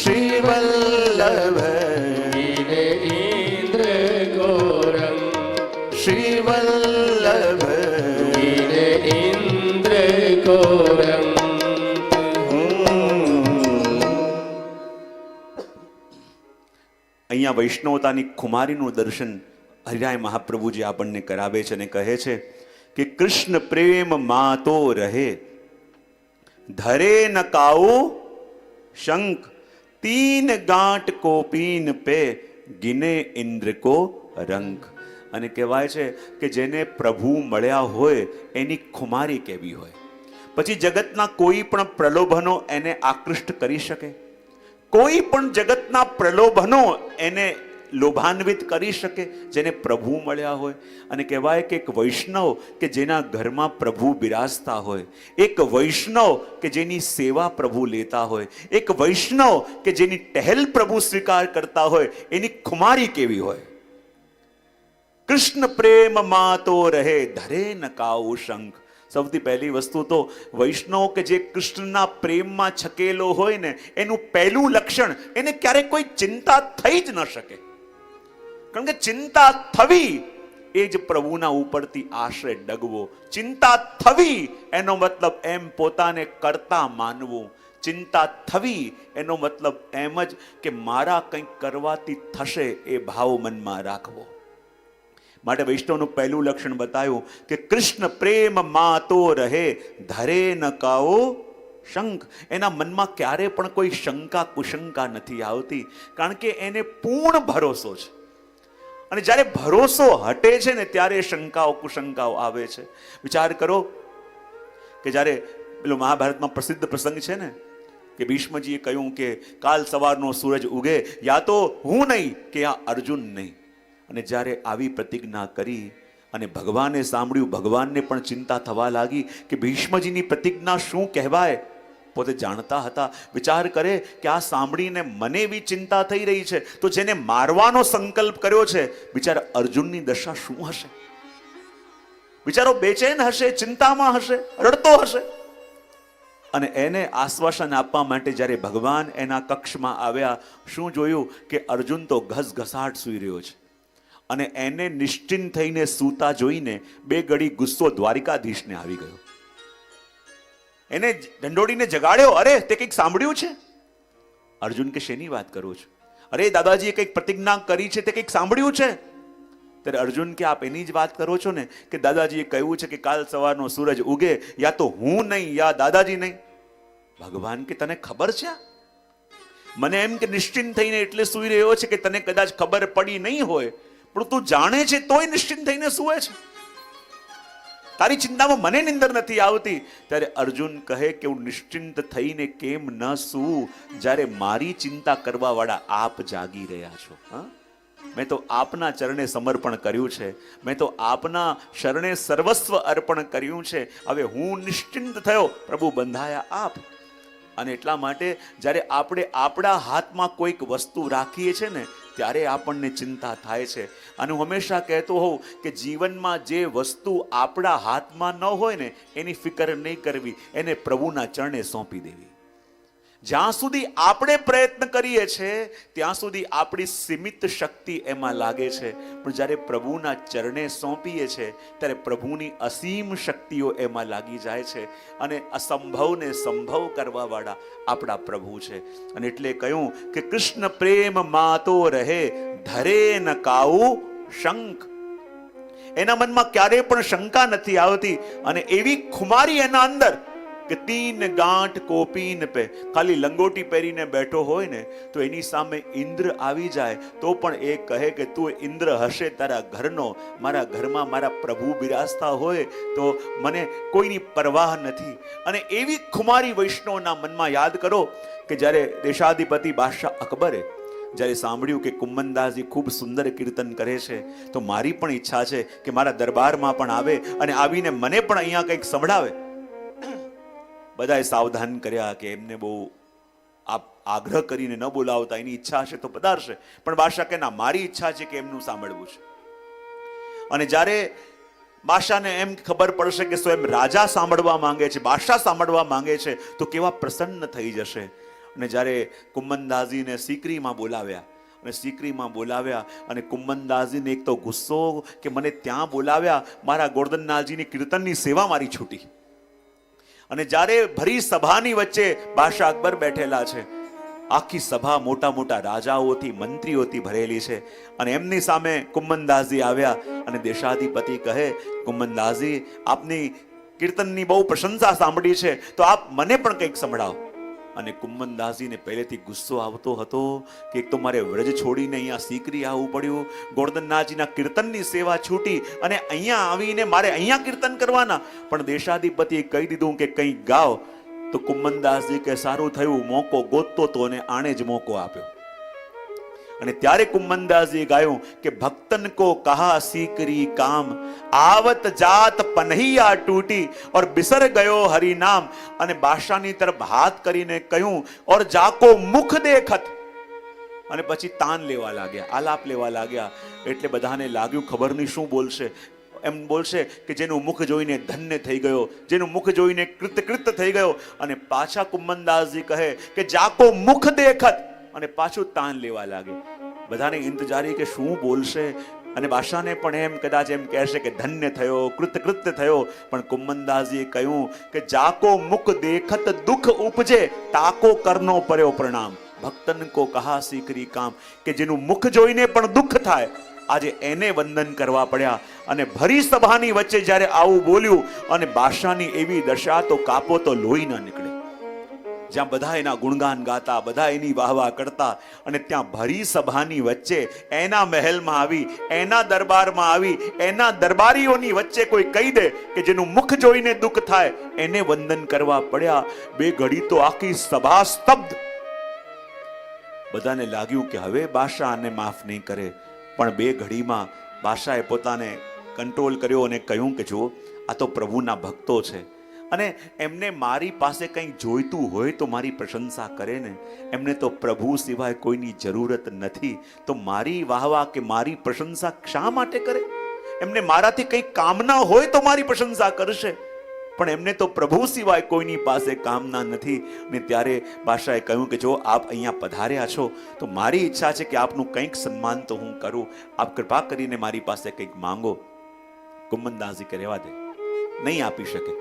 श्री वल्लभ गिने इंद्र को रंग. श्री वल्लभ गिने इंद्र को रंग. અહીંયા વૈષ્ણવતાની ખુમારીનું દર્શન હરિરાય મહાપ્રભુજી આપણને કરાવે છે અને કહે છે કે કૃષ્ણ પ્રેમ માતો રહે ધરે ન કાઉ શંખ तीन गांठ को पीन पे गिने इंद्र को रंग. અને કહેવાય છે કે જેને પ્રભુ મળ્યા હોય એની ખુમારી કેવી હોય. પછી જગતના કોઈ પણ પ્રલોભનો એને આકૃષ્ટ કરી શકે, કોઈ પણ જગતના પ્રલોભનો એને લોભાન્વિત કરી શકે જેને પ્રભુ મળ્યા હોય. અને કહેવાય કે એક વૈષ્ણવ કે જેના ઘરમાં પ્રભુ બિરાજતા હોય, એક વૈષ્ણવ કે જેની સેવા પ્રભુ લેતા હોય, એક વૈષ્ણવ કે જેની ટહેલ પ્રભુ સ્વીકાર કરતા હોય, એની ખુમારી કેવી હોય. કૃષ્ણ પ્રેમ માં તો રહે ધરે ન કાઉ શંખ. સૌથી પહેલી વસ્તુ તો વૈષ્ણવ કે જે કૃષ્ણના પ્રેમમાં છકેલો હોય ને, એનું પહેલું લક્ષણ, એને ક્યારેક કોઈ ચિંતા થઈ જ ન શકે. કારણ કે ચિંતા થવી એ જ પ્રભુના ઉપરથી આશ્રય ડગવો. ચિંતા થવી એનો મતલબ એમ પોતાને કરતા માનવું. ચિંતા થવી એનો મતલબ એમ જ કે મારા કંઈક કરવાથી થશે એ ભાવ મનમાં રાખવો. માટે વૈષ્ણવનું પહેલું લક્ષણ બતાવ્યું કે કૃષ્ણ પ્રેમ માં તો રહે ધરે ન કાઓ શંખ. એના મનમાં ક્યારે પણ કોઈ શંકા કુશંકા નથી આવતી, કારણ કે એને પૂર્ણ ભરોસો છે. અને જ્યારે ભરોસો હટે છે ને ત્યારે શંકાઓ કુશંકાઓ આવે છે. વિચાર કરો કે જ્યારે પેલો મહાભારતમાં પ્રસિદ્ધ પ્રસંગ છે ને કે ભીષ્મજીએ કહ્યું કે કાલ સવારનો સૂરજ ઉગે, યા તો હું નહીં કે આ અર્જુન નહીં. અને જ્યારે આવી પ્રતિજ્ઞા કરી અને ભગવાને સાંભળ્યું, ભગવાનને પણ ચિંતા થવા લાગી કે ભીષ્મજીની પ્રતિજ્ઞા શું કહેવાય. પોતે જાણતા હતા. વિચાર કરે કે આ સાંભળીને મને એવી ચિંતા થઈ રહી છે, તો જેને મારવાનો સંકલ્પ કર્યો છે બિચારા અર્જુનની દશા શું હશે? બિચારો બેચેન હશે, ચિંતામાં હશે, રડતો હશે. અને એને આશ્વાસન આપવા માટે જ્યારે ભગવાન એના કક્ષમાં આવ્યા, શું જોયું કે અર્જુન તો ઘસઘસાટ સૂઈ રહ્યો છે. અને એને નિશ્ચિંત થઈને સૂતા જોઈને બે ઘડી ગુસ્સો દ્વારિકાધીશને આવી ગયો. એને ઢંઢોળીને જગાડ્યો. અરે તે કંઈક સાંભળ્યું છે? અર્જુન કે શેની વાત કરો છો? અરે દાદાજીએ કંઈક પ્રતિજ્ઞા કરી છે, તે કંઈક સાંભળ્યું છે? ત્યારે અર્જુન કે આપ એની જ વાત કરો છો ને કે દાદાજીએ કહ્યું છે કે કાલ સવારનો સૂરજ ઉગે, યા તો હું નહીં યા દાદાજી નહીં. ભગવાન કે તને ખબર છે? મને એમ કે નિશ્ચિંત થઈને એટલે સૂઈ રહ્યો છે કે તને કદાચ ખબર પડી નહીં હોય, પણ તું જાણે છે તોય નિશ્ચિંત થઈને સૂવે છે. તારી ચિંતામાં મને નિંદર નથી આવતી. ત્યારે અર્જુન કહે કે હું નિશ્ચિંત થઈને કેમ ન સૂવું જ્યારે મારી ચિંતા કરવા વાળા આપ જાગી રહ્યા છો. મેં તો આપના ચરણે સમર્પણ કર્યું છે, મેં તો આપના શરણે સર્વસ્વ અર્પણ કર્યું છે. હવે હું નિશ્ચિંત થયો, પ્રભુ બંધાયા આપ. અને એટલા માટે જ્યારે આપણે આપણા હાથમાં કોઈક વસ્તુ રાખીએ છીએ ને ત્યારે આપણને ચિંતા થાય છે. અને હું હંમેશા કહેતો હોઉં કે જીવનમાં જે વસ્તુ આપણા હાથમાં ન હોય ને એની ફિકર નહીં કરવી, એને પ્રભુના ચરણે સોંપી દેવી. જ્યાં સુધી આપણે પ્રયત્ન કરીએ છીએ ત્યાં સુધી આપણી સીમિત શક્તિ એમાં લાગે છે, પણ જ્યારે પ્રભુના ચરણે સોંપીએ છીએ ત્યારે પ્રભુની અસીમ શક્તિઓ એમાં લાગી જાય છે. અને અસંભવને સંભવ કરવા વાળા આપણા પ્રભુ છે. અને એટલે કહ્યું કે કૃષ્ણ પ્રેમ માં તો રહે ધરે ન કાઉ શંખ. એના મનમાં ક્યારેય પણ શંકા નથી આવતી. અને એવી ખુમારી એના અંદર કે તીન ગાંઠ કોપીન પે, ખાલી લંગોટી પહેરીને બેઠો હોય ને તો એની સામે ઇન્દ્ર આવી જાય તો પણ એ કહે કે તું ઇન્દ્ર હશે તારા ઘરનો, મારા ઘરમાં મારા પ્રભુ બિરાજતા હોય તો મને કોઈની પરવાહ નથી. અને એવી ખુમારી વૈષ્ણવના મનમાં. યાદ કરો કે જ્યારે દેશાધિપતિ બાદશાહ અકબરે જ્યારે સાંભળ્યું કે કુમ્મનદાસજી ખૂબ સુંદર કીર્તન કરે છે, તો મારી પણ ઈચ્છા છે કે મારા દરબારમાં પણ આવે અને આવીને મને પણ અહીંયા કંઈક સંભળાવે. બધાએ સાવધાન કર્યા કે એમને બહુ આગ્રહ કરીને ન બોલાવતા, એની ઈચ્છા હશે તો પધારશે. પણ બાદશાહ કે ના, મારી ઈચ્છા છે કે એમનું સાંભળવું છે. અને જ્યારે બાદશાહને એમ ખબર પડશે કે સ્વયં રાજા સાંભળવા માંગે છે, બાદશાહ સાંભળવા માંગે છે, તો કેવા પ્રસન્ન થઈ જશે. અને જ્યારે કુમ્મનદાસજીને સિકરીમાં બોલાવ્યા અને સિકરીમાં બોલાવ્યા અને કુમ્મનદાસજીને એક તો ગુસ્સો કે મને ત્યાં બોલાવ્યા, મારા ગોરધનનાથજીની કીર્તનની સેવા મારી છૂટી. અને જ્યારે ભરી સભાની વચ્ચે બાદશાહ અકબર બેઠેલા છે, આખી સભા મોટા મોટા રાજાઓથી મંત્રીઓથી ભરેલી છે, અને એમની સામે કુમ્મનદાસજી આવ્યા અને દેશાધિપતિ કહે, કુમ્મનદાસજી આપની કીર્તનની બહુ પ્રશંસા સાંભળી છે, તો આપ મને પણ કંઈક સંભળાવો. અને કુમ્મનદાસજીને પહેલેથી ગુસ્સો આવતો હતો કે એક તો મારે વ્રજ છોડીને અહીંયા સિકરી આવવું પડ્યું, ગોરધનનાથજીના કીર્તનની સેવા છૂટી અને અહીંયા આવીને મારે અહીંયા કીર્તન કરવાના. પણ દેશાધિપતિએ કહી દીધું કે કંઈક ગાઓ. તો કુમ્મનદાસજી કે સારું થયું, મોકો ગોતતો તો અને આણે જ મોકો આપ્યો. અને ત્યારે કુંમનદાસજીએ ગાયું કે ભક્તન કો કહા સીકરી કામ, આવત જાત પનહિયા તૂટી ઓર બિસર ગયો હરિ નામ. અને બાદશાહની તરફ હાથ કરીને કહ્યું ઓર જાકો મુખ દેખત. અને પછી તાન લેવા લાગ્યા, આલાપ લેવા લાગ્યા. એટલે બધાને લાગ્યું ખબર નહીં શું બોલશે. એમ બોલશે કે જેનું મુખ જોઈને ધન્ય થઈ ગયો, જેનું મુખ જોઈને કૃતકૃત થઈ ગયો. અને પાછા કુંમનદાસજી કહે કે જાકો મુખ દેખત, અને પાછું તાન લેવા લાગે. બધાને ઇંતજારી કે શું બોલશે. અને બાદશાહને પણ એમ કદાચ એમ કહેશે કે ધન્ય થયો, કૃતકૃત્ય થયો. પણ કુંમનદાસજીએ કહ્યું કે જાકો મુખ દેખત દુઃખ ઉપજે, તાકો કરનો पर्यो પ્રણામ. ભક્તન કો કહા સીકરી કામ, કે જેનું મુખ જોઈને પણ દુઃખ થાય, આજે એને વંદન કરવા પડ્યા. અને ભરી સભાની વચ્ચે જ્યારે આવું બોલ્યું અને બાદશાહની એવી દશા, તો કાપો તો લોહી ન નીકળે. જ્યાં બધા એના ગુણગાન ગાતા, બધા એની વાહવા કરતા, અને ત્યાં ભરી સભાની વચ્ચે એના મહેલમાં આવી, એના દરબારમાં આવી, એના દરબારીઓની વચ્ચે કોઈ કહી દે કે જેનું મુખ જોઈને દુઃખ થાય, એને વંદન કરવા પડ્યા. બે ઘડી તો આખી સભા સ્તબ્ધ. બધાને લાગ્યું કે હવે બાદશાહ આને માફ નહીં કરે. પણ બે ઘડીમાં બાદશાહે પોતાને કંટ્રોલ કર્યો અને કહ્યું કે જો આ તો પ્રભુના ભક્તો છે, અને એમને મારી પાસે કંઈ જોઈતું હોય તો મારી પ્રશંસા કરે ને. એમને તો પ્રભુ સિવાય કોઈની જરૂરત નથી, તો મારી વાહવા કે મારી પ્રશંસા શા માટે કરે? એમને મારાથી કંઈ કામના હોય તો મારી પ્રશંસા કરશે, પણ એમને તો પ્રભુ સિવાય કોઈની પાસે કામના નથી. અને ત્યારે બાદશાહે કહ્યું કે જો આપ અહીંયા પધાર્યા છો તો મારી ઈચ્છા છે કે આપનું કંઈક સન્માન તો હું કરું. આપ કૃપા કરીને મારી પાસે કંઈક માંગો. કુંમનદાસજી કે રહેવા દે, નહીં આપી શકે.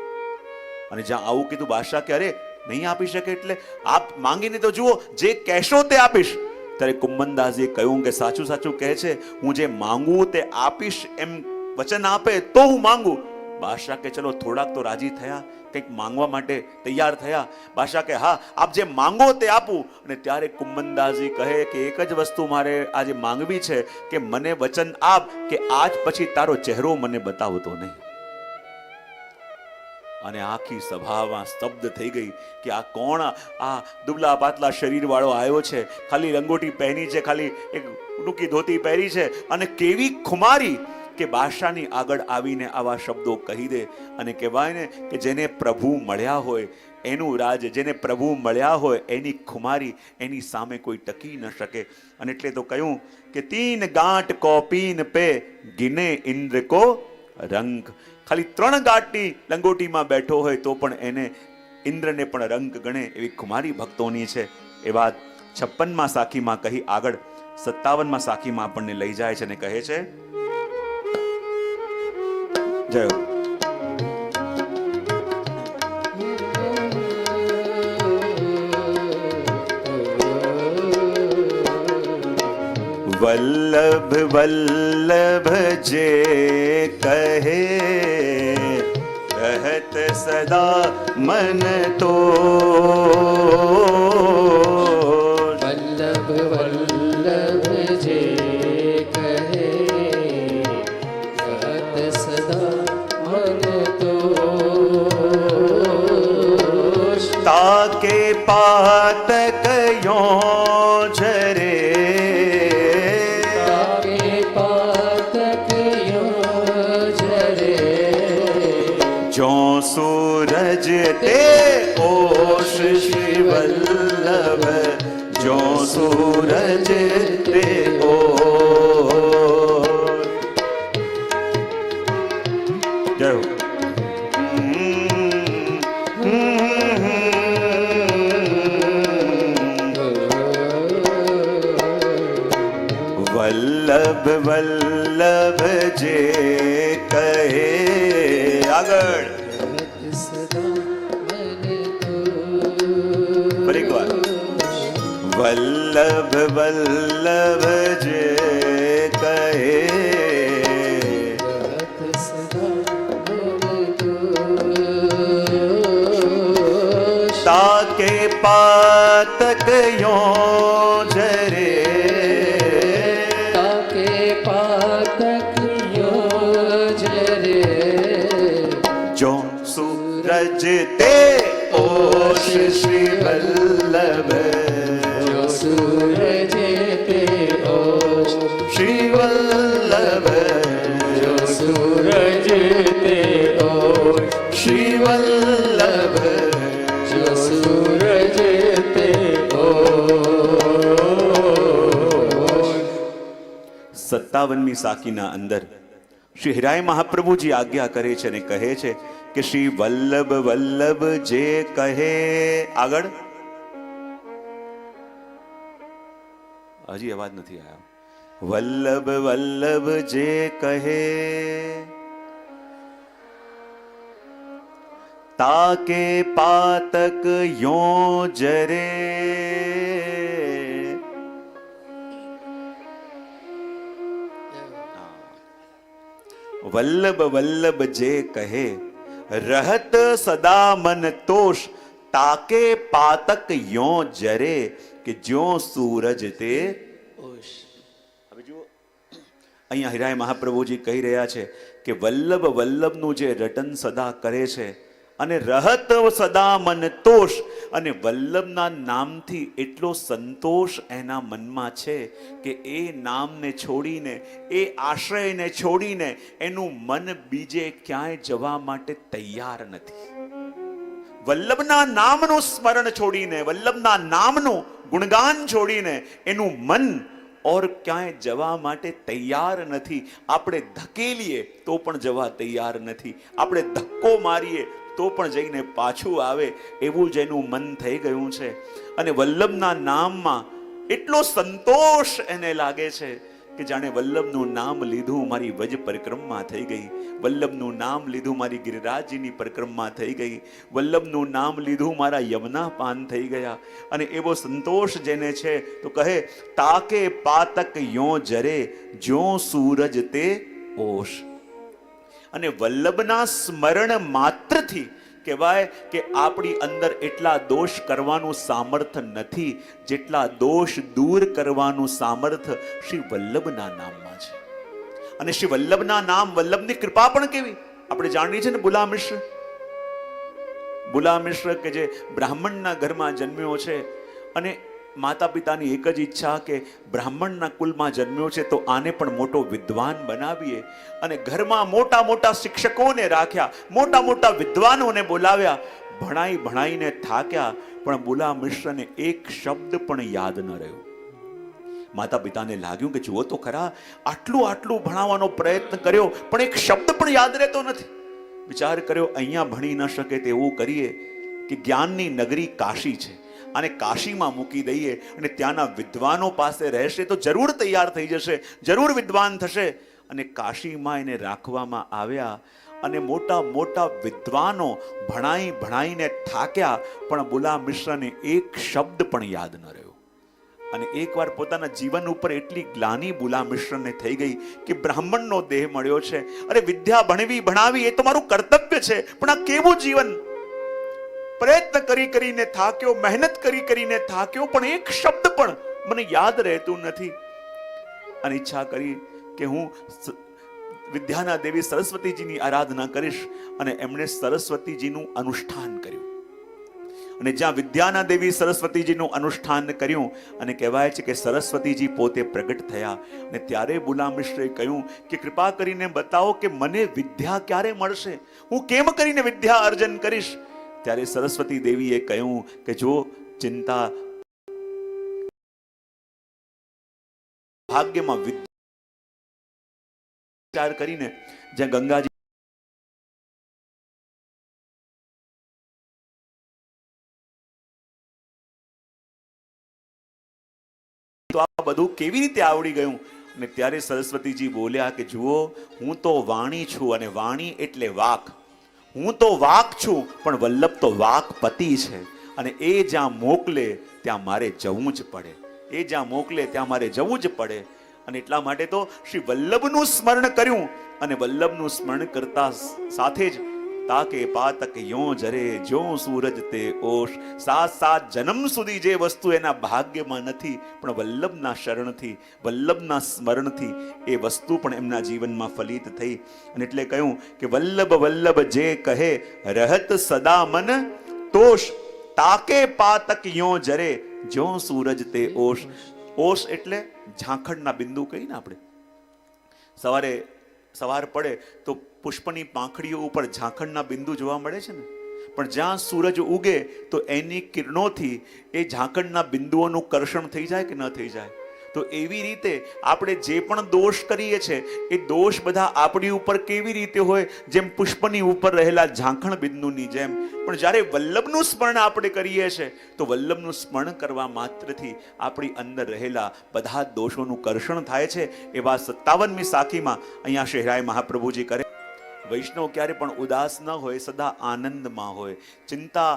અને જ્યાં આવું કીધું બાદશાહ કે અરે નહીં આપી શકે એટલે આપ માંગીને તો જુઓ, જે કહેશો તે આપીશ. ત્યારે કુંમનદાસજીએ કહ્યું કે સાચું સાચું કહે છે, હું જે માંગુ તે આપીશ એમ વચન આપે તો હું માંગુ. બાદશાહ કે ચલો થોડાક તો રાજી થયા, કંઈક માંગવા માટે તૈયાર થયા. બાદશાહ કે હા, આપ જે માંગો તે આપું. અને ત્યારે કુંમનદાસજી કહે કે એક જ વસ્તુ મારે આજે માંગવી છે, કે મને વચન આપ કે આજ પછી તારો ચહેરો મને બતાવતો નહીં. અને આખી સભામાં સ્તબ્ધ થઈ ગઈ કે આ કોણ, આ દુબલા પાતલા શરીર વાળો આવ્યો છે, ખાલી રંગોટી પહેરી છે, ખાલી એક ટૂંકી ધોતી પહેરી છે, અને કેવી ખુમારી કે બાદશાહની આગળ આવીને આવા શબ્દો કહી દે. અને કહેવાય ને કે જેને પ્રભુ મળ્યા હોય એનું રાજ, જેને પ્રભુ મળ્યા હોય એની ખુમારી, એની સામે કોઈ ટકી ન શકે. અને એટલે તો કહ્યું કે 3 ગાંઠ કોપીન પે ગિને ઇન્દ્ર કો રંગ. ખાલી 3 ગાંઠની લંગોટીમાં બેઠો હોય તો પણ એને ઇન્દ્રને પણ રંગ ગણે એવી ખુમારી ભક્તોની છે. એ વાત 56માં સાખીમાં કહી આગળ 57માં સાખીમાં આપણને લઈ જાય છે અને કહે છે જય હો. વલ્લભ વલ્લભ જે કહે રહત સદા મન તો. વલ્લભ વલ્લભ જે કહે રહત સદા મન તો. તાકે પાતક યોજરે, જો સૂરજ તે ઓશ શ્રી વલ્લભ, જો સૂરજ તે ઓશ. જય હો. વલ્લભ વલ્લભ જે કહે આગળ ફરી એક વાર. વલ્લભ વલ્લભ જે કહે તાકે પાતક યોજરે, જો સૂરજ તે ઓશ શ્રી વલ્લભ, જો સૂરજ તે વૃંદાવનની સાકીના અંદર શ્રી હિરાય મહાપ્રભુજી આજ્ઞા કરે છે અને કહે છે કે શ્રી વલ્લભ વલ્લભ જે કહે. આગળ હજી અવાજ નથી આવ્યો. વલ્લભ વલ્લભ જે કહે તાકે પાતક યો જરે. વલ્લભ વલ્લભ જે કહે રહત સદા મન તોષ તાકે પાતક યો જરે કે જ્યો સૂરજ તે. હવે જુઓ અહીંયા હિરાય મહાપ્રભુજી કહી રહ્યા છે કે વલ્લભ વલ્લભનું જે રટન સદા કરે છે અને રહત સદા મન તોષ, અને વલ્લભના નામથી એટલો સંતોષ એના મનમાં છે કે એ નામને છોડીને, એ આશ્રયને છોડીને એનું મન બીજે ક્યાંય જવા માટે તૈયાર નથી. વલ્લભના નામનું સ્મરણ છોડીને, વલ્લભના નામનું ગુણગાન છોડીને એનું મન ઓર ક્યાંય જવા માટે તૈયાર નથી. આપણે ધકેલીએ તો પણ જવા તૈયાર નથી, આપણે ધક્કો મારીએ તો પણ જઈને પાછું આવે એવું જ એનું મન થઈ ગયું છે. અને વલ્લભના નામમાં એટલો સંતોષ એને લાગે છે કે જાણે વલ્લભનું નામ લીધું મારી વજ પરિક્રમા થઈ ગઈ, વલ્લભનું નામ લીધું મારી ગિરિરાજજીની પરિક્રમા થઈ ગઈ, વલ્લભનું નામ લીધું મારા યમુના પાન થઈ ગયા. અને એવો સંતોષ જેને છે તો કહે તાકે પાતક યો જરે જ્યો સૂરજ તે ઓશ. અને વલ્લભના સ્મરણ માત્રથી કહેવાય કે આપણી અંદર એટલા દોષ કરવાનું સામર્થ નથી જેટલા દોષ દૂર કરવાનું સામર્થ શ્રી વલ્લભના નામમાં છે. અને શ્રી વલ્લભના નામ, વલ્લભની કૃપા પણ કેવી આપણે જાણીએ છીએ ને. બુલા મિશ્ર કે જે બ્રાહ્મણના ઘરમાં જન્મ્યો છે અને માતા પિતાની એક જ ઈચ્છા કે બ્રાહ્મણના કુલમાં જન્મ્યો છે તો આને પણ મોટો વિદ્વાન બનાવીએ. અને ઘરમાં મોટા મોટા શિક્ષકોને રાખ્યા, મોટા મોટા વિદ્વાનોને બોલાવ્યા, ભણાઈને થાક્યા, પણ બુલા મિશ્રને એક શબ્દ પણ યાદ ન રહ્યો. માતા પિતાને લાગ્યું કે જુઓ તો ખરા, આટલું ભણાવવાનો પ્રયત્ન કર્યો પણ એક શબ્દ પણ યાદ રહેતો નથી. વિચાર કર્યો અહીંયા ભણી ન શકે તેવું કરીએ કે જ્ઞાનની નગરી કાશી છે, અને કાશીમાં મૂકી દઈએ અને ત્યાંના વિદ્વાનો પાસે રહેશે તો જરૂર તૈયાર થઈ જશે, જરૂર વિદ્વાન થશે. અને કાશીમાં એને રાખવામાં આવ્યા અને મોટા મોટા વિદ્વાનો ભણાઈને થાક્યા, પણ બુલા મિશ્રને એક શબ્દ પણ યાદ ન રહ્યો. અને એકવાર પોતાના જીવન ઉપર એટલી ગ્લાની બુલા મિશ્રને થઈ ગઈ કે બ્રાહ્મણનો દેહ મળ્યો છે, અરે વિદ્યા ભણાવી એ તો મારું કર્તવ્ય છે, પણ આ કેવું જીવન! પ્રયત્ન કરીને થાક્યો, મહેનત કરીને થાક્યો, પણ એક શબ્દ પણ મને યાદ રહેતું નથી. અને ઈચ્છા કરી કે હું વિદ્યાના દેવી સરસ્વતીજીની આરાધના કરીશ. અને એમણે સરસ્વતીજીનું અનુષ્ઠાન કર્યું. અને જ્યાં વિદ્યાના દેવી સરસ્વતીજીનું અનુષ્ઠાન કર્યું અને કહેવાય છે કે સરસ્વતીજી પોતે પ્રગટ થયા. અને ત્યારે બુલા મિશ્રે કહ્યું કે કૃપા કરીને બતાવો કે મને વિદ્યા ક્યારે મળશે, હું કેમ કરીને વિદ્યા અર્જન કરીશ. ત્યારે સરસ્વતી દેવીએ કહ્યું કે જો ચિંતા ભાગ્યમાં વિચાર કરીને જ્યાં ગંગાજી તો આ બધું કેવી રીતે આવડી ગયું. અને ત્યારે સરસ્વતીજી બોલ્યા કે જુઓ, હું તો વાણી છું અને વાણી એટલે વાક. હું તો વાક છું પણ વલ્લભ તો વાકપતિ છે, અને એ જ્યાં મોકલે ત્યાં મારે જવું જ પડે, એ જ્યાં મોકલે ત્યાં મારે જવું જ પડે. અને એટલા માટે તો શ્રી વલ્લભનું સ્મરણ કર્યું. અને વલ્લભનું સ્મરણ કરતા સાથે જ તાકે પાતક યો જરે જ્યો સૂરજ તે ઓશ. 7 જન્મ સુધી જે વસ્તુ એના ભાગ્યમાં નથી, પણ વલ્લભના શરણથી, વલ્લભના સ્મરણથી એ વસ્તુ પણ એમના જીવનમાં ફલિત થઈ. અને એટલે કહ્યું કે વલ્લભ વલ્લભ જે કહે રહત સદા મન તોષ તાકે પાતક યો જરે જ્યો સૂરજ તે ઓશ. ઓશ એટલે ઝાંખડના બિંદુ કહીને આપણે. સવાર પડે તો પુષ્પની પાંખડીઓ ઉપર ઝાંખડના બિંદુ જોવા મળે છે ને, પણ જ્યાં સૂરજ ઉગે તો એની કિરણોથી એ ઝાંખડના બિંદુઓનું કર્ષણ થઈ જાય કે ન થઈ જાય. તો એવી રીતે આપણે જે પણ દોષ કરીએ છીએ એ દોષ બધા આપણી ઉપર કેવી રીતે હોય, જેમ પુષ્પની ઉપર રહેલા ઝાંખણ બિંદુની જેમ. પણ જ્યારે વલ્લભનું સ્મરણ આપણે કરીએ છીએ તો વલ્લભનું સ્મરણ કરવા માત્રથી આપણી અંદર રહેલા બધા દોષોનું કર્ષણ થાય છે. એવા 57મી સાખીમાં અહીંયા શહેરાય મહાપ્રભુજી કરે, વૈષ્ણવ ક્યારે પણ ઉદાસ ન હોય, સદા આનંદમાં હોય. ચિંતા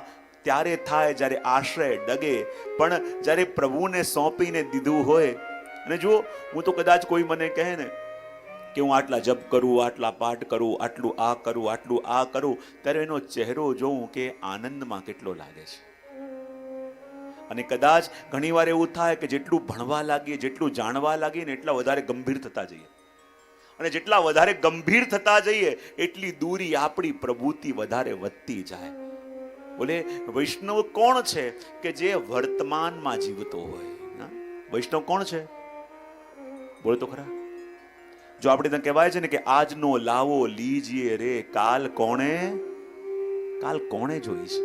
ત્યારે થાય જ્યારે આશ્રય ડગે, પણ જ્યારે પ્રભુને સોંપીને દીધું હોય. અને જો હું તો કદાચ કોઈ મને કહે ને કે હું આટલા જપ કરું, આટલા પાઠ કરું, આટલું આ કરું, આટલું આ કરું, ત્યારે એનો ચહેરો જોઉં કે આનંદમાં કેટલો લાગે છે. અને કદાચ ઘણીવાર એવું થાય કે જેટલું ભણવા લાગીએ, જેટલું જાણવા લાગીએ ને એટલા વધારે ગંભીર થતા જઈએ. અને જેટલા વધારે ગંભીર થતા જઈએ એટલી દૂરી આપણી પ્રભુથી વધારે વધતી જાય. બોલે વૈષ્ણવ કોણ છે કે જે વર્તમાનમાં જીવતો હોય? વૈષ્ણવ કોણ છે? બોલો તો ખરા. જો આપણે ત્યાં કહેવાય છે ને કે આજનો લાવો લીજીએ રે, કાલ કોણે જોઈ છે.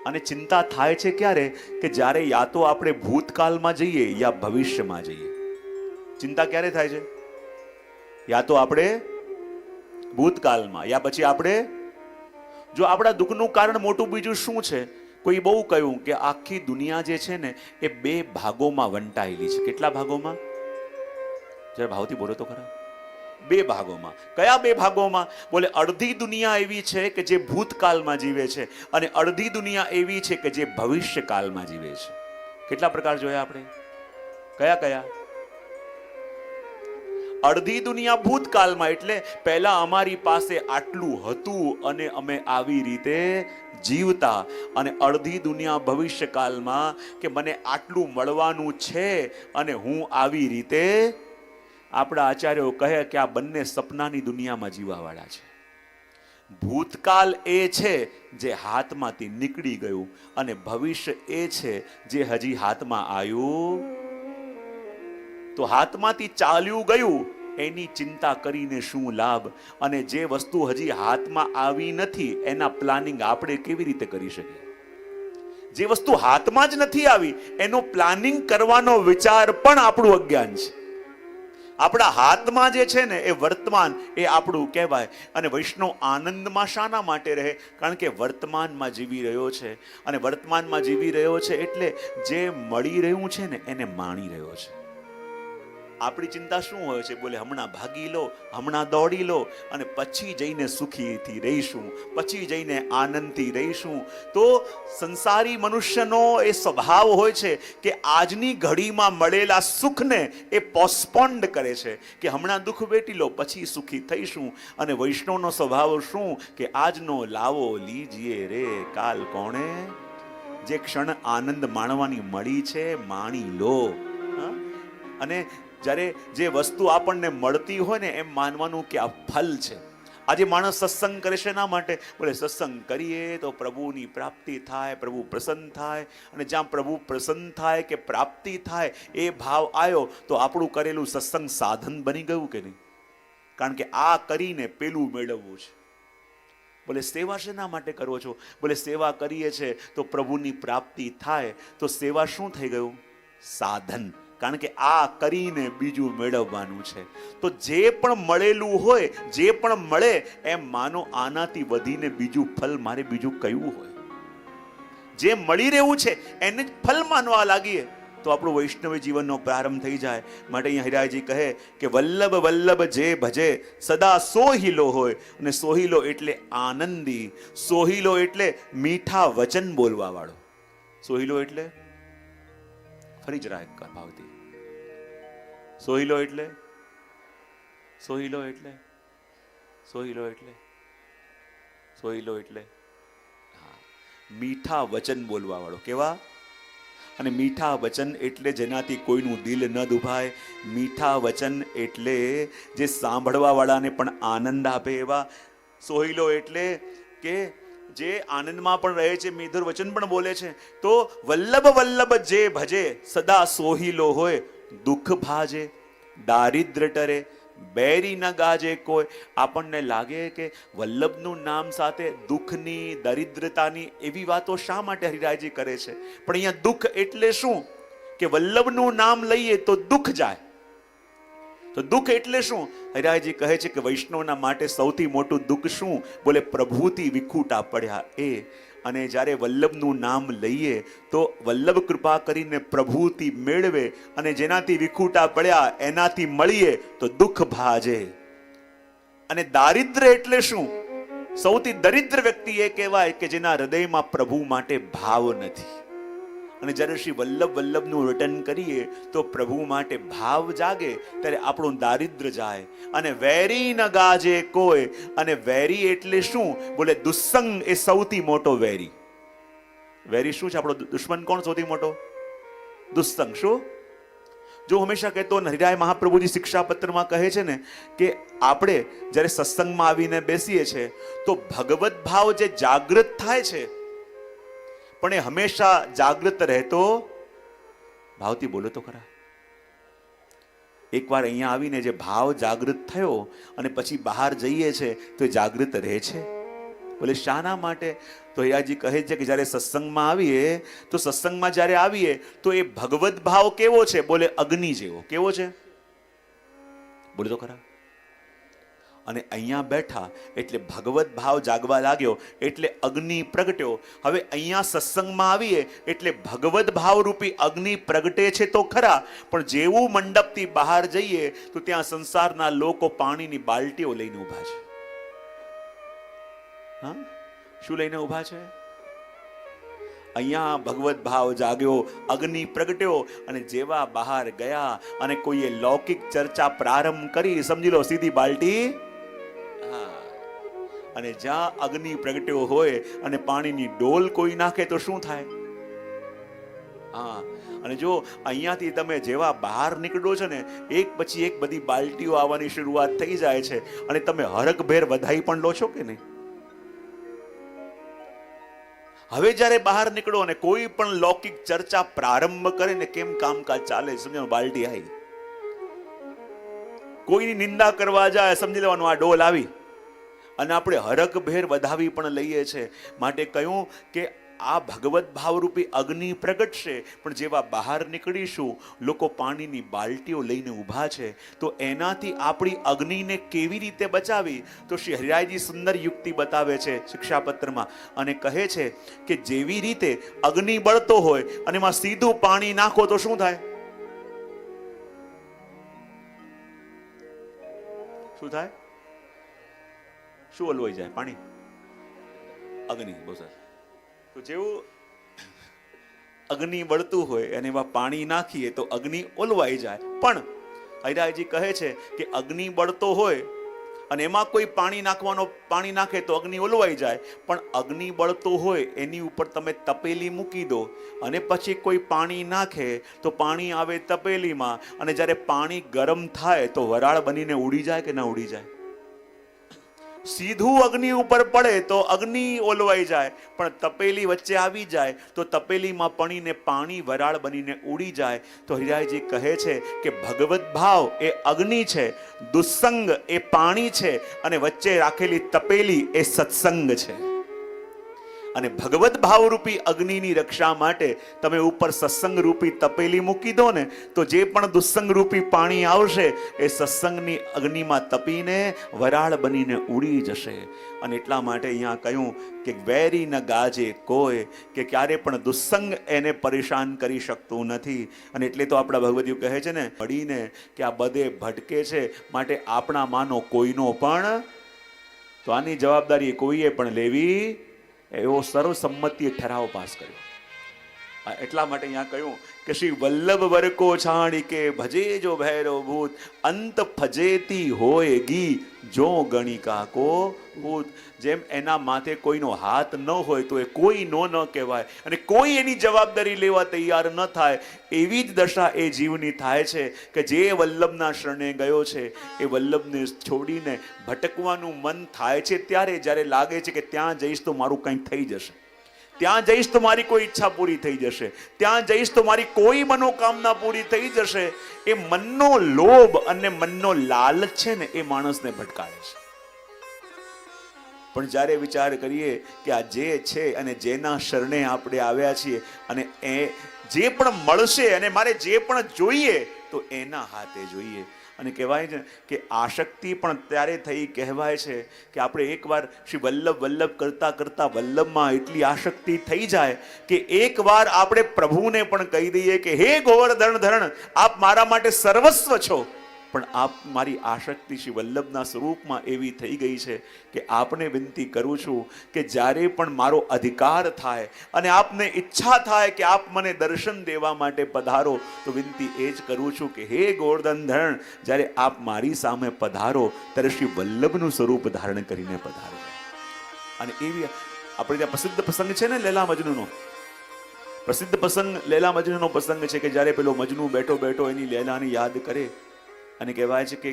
અને ચિંતા થાય છે ક્યારે? કે જ્યારે યા તો આપણે ભૂતકાળમાં જઈએ યા ભવિષ્યમાં જઈએ. ચિંતા ક્યારે થાય છે? યા તો આપણે ભૂતકાળમાં, યા પછી આપણે, જો આપણા દુઃખનું કારણ મોટું બીજું શું છે? કોઈ બહુ કહ્યું કે આખી દુનિયા જે છે ને એ 2 ભાગોમાં વંટાયેલી છે. કેટલા ભાગોમાં? જરા ભાવથી બોલો તો ખરા. 2 ભાગોમાં. કયા 2 ભાગોમાં? બોલે અડધી દુનિયા એવી છે કે જે ભૂતકાળમાં જીવે છે અને અડધી દુનિયા એવી છે કે જે ભવિષ્યકાળમાં જીવે છે. કેટલા પ્રકાર જોયા આપણે? કયા? અડધી દુનિયા ભૂતકાળમાં, એટલે પહેલા અમારી પાસે આટલું હતું અને અમે આવી રીતે જીવતા. અને અડધી દુનિયા ભવિષ્યકાળમાં કે મને આટલું મળવાનું છે અને હું આવી રીતે. આપણા આચાર્યો કહે કે આ બંને સપનાની દુનિયામાં જીવાવાળા છે. ભૂતકાળ એ છે જે હાથમાંથી નીકળી ગયું અને ભવિષ્ય એ છે જે હજી હાથમાં આવ્યું. તો હાથમાંથી ચાલ્યું ગયું એની ચિંતા કરીને શું લાભ? અને જે વસ્તુ હજી હાથમાં આવી નથી એના પ્લાનિંગ આપણે કેવી રીતે કરી શકીએ? જે વસ્તુ હાથમાં જ નથી આવી એનો પ્લાનિંગ કરવાનો વિચાર પણ આપણું અજ્ઞાન છે. આપણા હાથમાં જે છે ને એ વર્તમાન, એ આપણું કહેવાય. અને વૈષ્ણવ આનંદમાં શાના માટે રહે? કારણ કે વર્તમાનમાં જીવી રહ્યો છે. અને વર્તમાનમાં જીવી રહ્યો છે એટલે જે મળી રહ્યું છે ને એને માણી રહ્યો છે. આપણી ચિંતા શું હોય છે? બોલે હમણાં ભાગી લો, હમણાં દોડી લો અને પછી જઈને સુખીથી રહીશું, પછી જઈને આનંદથી રહીશું. તો સંસારી મનુષ્યનો એ સ્વભાવ હોય છે કે આજની ઘડીમાં મળેલા સુખને એ પોસ્ટપોન્ડ કરે છે કે હમણાં દુઃખ વેઠી લો, પછી સુખી થઈશું. અને વૈષ્ણવનો સ્વભાવ શું? કે આજનો લાવો લીજીએ રે, કાલ કોણે. જે ક્ષણ આનંદ માણવાની મળી છે માણી લો. અને જ્યારે જે વસ્તુ આપણને મળતી હોય ને એમ માનવાનું કે આ ફલ છે. આજે માણસ સત્સંગ કરે છે એના માટે? બોલે સત્સંગ કરીએ તો પ્રભુની પ્રાપ્તિ થાય, પ્રભુ પ્રસન્ન થાય. અને જ્યાં પ્રભુ પ્રસન્ન થાય કે પ્રાપ્તિ થાય એ ભાવ આવ્યો તો આપણું કરેલું સત્સંગ સાધન બની ગયું કે નહીં? કારણ કે આ કરીને પેલું મેળવવું છે. બોલે સેવા શેના માટે કરો છો? બોલે સેવા કરીએ છે તો પ્રભુની પ્રાપ્તિ થાય. તો સેવા શું થઈ ગયું? સાધન. કારણ કે આ કરીને બીજું મેળવવાનું છે. તો જે પણ મળેલું હોય, જે પણ મળે એમ માનો આનાથી વધીને બીજું ફલ મારે બીજું કયું હોય? જે મળી રહ્યું છે એને જ ફલ માનવા લાગીએ તો આપણું વૈષ્ણવ જીવનનો પ્રારંભ થઈ જાય. માટે અહીંયા હિરાજી કહે કે વલ્લભ વલ્લભ જે ભજે સદા સોહિલો હોય. અને સોહિલો એટલે આનંદી, સોહિલો એટલે મીઠા વચન બોલવા વાળો. સોહિલો એટલે ફરી જરા એક ભાવથી. સોહિલો એટલે મીઠા વચન બોલવા વાળો. કેવા? અને મીઠા વચન એટલે જેનાથી કોઈનું દિલ ન દુભાય. મીઠા વચન એટલે જે સાંભળવા વાળાને પણ આનંદ આપે એવા. સોહિલો એટલે કે જે આનંદમાં પણ રહે છે, મીઠું વચન પણ બોલે છે. તો વલ્લભ વલ્લભ જે ભજે સદા સોહિલો હોય. દુઃખ ભાજે, દારિદ્ર ટરે, બેરી ન ગાજે કોઈ. આપણને લાગે કે વલ્લભનું નામ સાથે દુઃખની, દરિદ્રતાની એવી વાતો શા માટે હરિરાયજી કરે છે? પણ અહીંયા દુઃખ એટલે શું? કે વલ્લભનું નામ લઈએ તો દુઃખ જાય. તો દુઃખ એટલે શું? હરિરાયજી કહે છે કે વૈષ્ણવના માટે સૌથી મોટું દુઃખ શું? બોલે પ્રભુથી વિખૂટા પડ્યા એ. અને જ્યારે વલ્લભનું નામ લઈએ તો વલ્લભ કૃપા કરીને પ્રભુથી મેળવે, અને જેનાથી વિખૂટા પડ્યા એનાથી મળીએ તો દુઃખ ભાજે. અને દારિદ્ર એટલે શું? સૌથી દરિદ્ર વ્યક્તિ એ કહેવાય કે જેના હૃદયમાં પ્રભુ માટે ભાવ નથી. અને જ્યારે શ્રી વલ્લભનું રટન કરીએ તો પ્રભુ માટે ભાવ જાગે, ત્યારે આપણું દારિદ્ર જાય. અને વેરી ન ગાજે કોઈ. અને વેરી એટલે શું? બોલે દુસ્સંગ એ સૌથી મોટો વેરી. વેરી શું છે? આપણો દુશ્મન કોણ સૌથી મોટો? દુસ્સંગ. શું? જો હંમેશા કહેતો હરિરાય મહાપ્રભુજી શિક્ષાપત્રમાં કહે છે ને કે આપણે જ્યારે સત્સંગમાં આવીને બેસીએ છીએ તો ભગવત ભાવ જે જાગૃત થાય છે, પણ એ હંમેશા જાગૃત રહેતો ભાવથી. બોલો તો ખરા. એકવાર અહીંયા આવીને જે ભાવ જાગૃત થયો અને પછી બહાર જઈએ છે તો એ જાગૃત રહે છે. બોલે શાના માટે? તો હરિયાજી કહે છે કે જ્યારે સત્સંગમાં આવીએ તો સત્સંગમાં જ્યારે આવીએ તો એ ભગવત ભાવ કેવો છે? બોલે અગ્નિ જેવો. કેવો છે? બોલે તો ખરા. અને અહીંયા બેઠા એટલે ભગવત ભાવ જાગવા લાગ્યો, એટલે અગ્નિ પ્રગટ્યો. હવે અહીંયા સત્સંગમાં આવીએ એટલે ભગવત ભાવ રૂપી અગ્નિ પ્રગટે છે તો ખરા, પણ જેવું મંડપથી બહાર જઈએ તો ત્યાં સંસારના લોકો પાણીની બાલટીઓ લઈને ઊભા છે. હા, શું લઈને ઊભા છે? અહીંયા ભગવત ભાવ જાગ્યો, અગ્નિ પ્રગટ્યો, અને જેવા બહાર ગયા અને કોઈએ લૌકિક ચર્ચા પ્રારંભ કરી, સમજી લો સીધી બાલટી. અને જ્યાં અગ્નિ પ્રગટ્યો હોય અને પાણીની ડોલ કોઈ નાખે તો શું થાય? હા. અને જો અહીંયાથી તમે જેવા બહાર નીકળો છો ને, એક પછી એક બધી બાલટીઓ આવવાની શરૂઆત થઈ જાય છે, અને તમે હરખભેર વધાઈ પણ લો છો કે નહીં? હવે જ્યારે બહાર નીકળો અને કોઈ પણ લૌકિક ચર્ચા પ્રારંભ કરે ને, કેમ કામકાજ ચાલે, સમજો બાલટી આવી. કોઈની નિંદા કરવા જાય, સમજી લેવાનું આ ડોલ આવી. અને આપણે હરખભેર વધાવી પણ લઈએ છીએ. માટે કહ્યું કે આ ભગવત ભાવરૂપી અગ્નિ પ્રગટશે, પણ જેવા બહાર નીકળીશું લોકો પાણીની બાલટીઓ લઈને ઊભા છે, તો એનાથી આપણી અગ્નિને કેવી રીતે બચાવી? તો શ્રી હરિરાયજી સુંદર યુક્તિ બતાવે છે શિક્ષાપત્રમાં, અને કહે છે કે જેવી રીતે અગ્નિ બળતો હોય અને એમાં સીધું પાણી નાખો તો શું થાય? શું થાય? શું ઓલવાઈ જાય? પાણી, અગ્નિ. બહુ સરસ. તો જેવું અગ્નિ બળતું હોય અને એમાં પાણી નાખીએ તો અગ્નિ ઓલવાઈ જાય. પણ હરિરાયજી કહે છે કે અગ્નિ બળતો હોય અને એમાં કોઈ પાણી નાખે તો અગ્નિ ઓલવાઈ જાય. પણ અગ્નિ બળતો હોય એની ઉપર તમે તપેલી મૂકી દો અને પછી કોઈ પાણી નાખે તો પાણી આવે તપેલીમાં, અને જ્યારે પાણી ગરમ થાય તો વરાળ બનીને ઉડી જાય કે ના ઉડી જાય? સીધું અગ્નિ ઉપર પડે તો અગ્નિ ઓલવાઈ જાય, પણ તપેલી વચ્ચે આવી જાય તો તપેલીમાં પડીને પાણી વરાળ બનીને ઉડી જાય. તો હરિરાયજી કહે છે કે ભગવત ભાવ એ અગ્નિ છે, દુસ્સંગ એ પાણી છે, અને વચ્ચે રાખેલી તપેલી એ સત્સંગ છે. અને ભગવત ભાવરૂપી અગ્નિની રક્ષા માટે તમે ઉપર સત્સંગ રૂપી તપેલી મૂકી દો ને, તો જે પણ દુસ્સંગ રૂપી પાણી આવશે એ સત્સંગની અગ્નિમાં તપીને વરાળ બનીને ઉડી જશે. અને એટલા માટે અહીંયા કહ્યું કે વેરી ન ગાજે કોઈ, કે ક્યારે પણ દુસ્સંગ એને પરેશાન કરી શકતું નથી. અને એટલે તો આપણા ભગવદીઓ કહે છે ને, પડીને કે આ બધે ભટકે છે, માટે આપણા માનો કોઈનો પણ, તો આની જવાબદારી કોઈએ પણ લેવી એવો સર્વસંમતિએ ઠરાવ પાસ કર્યો. એટલા માટે અહીંયા કહ્યું કે શ્રી વલ્લભ વરકો છાણી કે ભજે જો ભૈરવ ભૂત, અંત ફજેતી હોય ગી જો ગણિકા કો ભૂત. જેમ એના માથે કોઈનો હાથ ન હોય તો એ કોઈ નો ન કહેવાય, અને કોઈ એની જવાબદારી લેવા તૈયાર ન થાય, એવી જ દશા એ જીવની થાય છે કે જે વલ્લભના શરણે ગયો છે એ વલ્લભને છોડીને ભટકવાનું મન થાય છે ત્યારે, જ્યારે લાગે છે કે ત્યાં જઈશ તો મારું કંઈક થઈ જશે, ત્યાં જઈશ તો મારી કોઈ ઈચ્છા પૂરી થઈ જશે, ત્યાં જઈશ તો મારી કોઈ મનોકામના પૂરી થઈ જશે, એ મનનો લોભ અને મનનો લાલચ છે ને એ માણસને ભટકાવે છે. પણ જ્યારે વિચાર કરીએ કે આ જે છે અને જેના શરણે આપણે આવ્યા છીએ અને એ જે પણ મળશે અને મારે જે પણ જોઈએ તો એના હાથે જોઈએ. અને કહેવાય છે કે આસક્તિ પણ ત્યારે થઈ કહેવાય છે કે આપણે એકવાર શ્રી વલ્લભ વલ્લભ કરતા કરતા વલ્લભમાં એટલી આસક્તિ થઈ જાય કે એકવાર આપણે પ્રભુને પણ કહી દઈએ કે હે ગોવર્ધન ધરણ, આપ મારા માટે સર્વસ્વ છો, પણ આપ મારી આસક્તિ શ્રી વલ્લભના સ્વરૂપમાં એવી થઈ ગઈ છે કે આપને વિનંતી કરું છું કે જ્યારે પણ મારો અધિકાર થાય અને આપને ઈચ્છા થાય કે આપ મને દર્શન દેવા માટે પધારો, તો વિનંતી એ જ કરું છું કે હે ગોવર્ધન ધરણ, જ્યારે આપ મારી સામે પધારો ત્યારે શ્રી વલ્લભનું સ્વરૂપ ધારણ કરીને પધારો. અને એવી આપણે ત્યાં પ્રસિદ્ધ પ્રસંગ છે ને લેલા મજનૂનો, પ્રસિદ્ધ પ્રસંગ લેલા મજનૂનો પ્રસંગ છે કે જ્યારે પેલો મજનુ બેઠો બેઠો એની લેલાને યાદ કરે અને કહેવાય છે કે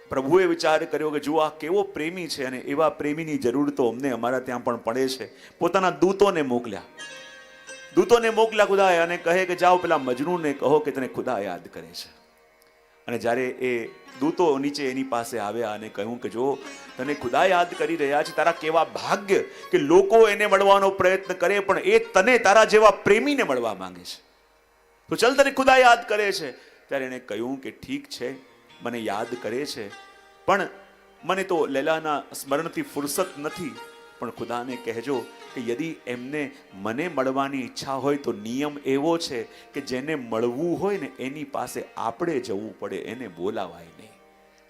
પ્રભુએ વિચાર કર્યો કે જો આ કેવો પ્રેમી છે અને એવા પ્રેમીની જરૂર તો અમને અમારા ત્યાં પણ પડે છે. પોતાના દૂતોને મોકલ્યા ખુદાએ અને કહે કે જાઓ પેલા મજનૂને કહો કે તને ખુદા યાદ કરે છે. અને જ્યારે એ દૂતો નીચે એની પાસે આવ્યા અને કહ્યું કે જો તને ખુદા યાદ કરી રહ્યા છે, તારા કેવા ભાગ્ય કે લોકો એને મળવાનો પ્રયત્ન કરે પણ એ તને તારા જેવા પ્રેમીને મળવા માંગે છે, તો ચલ તને ખુદા યાદ કરે છે. ત્યારે એણે કહ્યું કે ઠીક છે, મને યાદ કરે છે, પણ મને તો લેલાના સ્મરણથી ફુરસત નથી, પણ ખુદાને કહેજો કે યદિ એમને મને મળવાની ઈચ્છા હોય તો નિયમ એવો છે કે જેને મળવું હોય ને એની પાસે આપણે જવું પડે, એને બોલાવાય નહીં.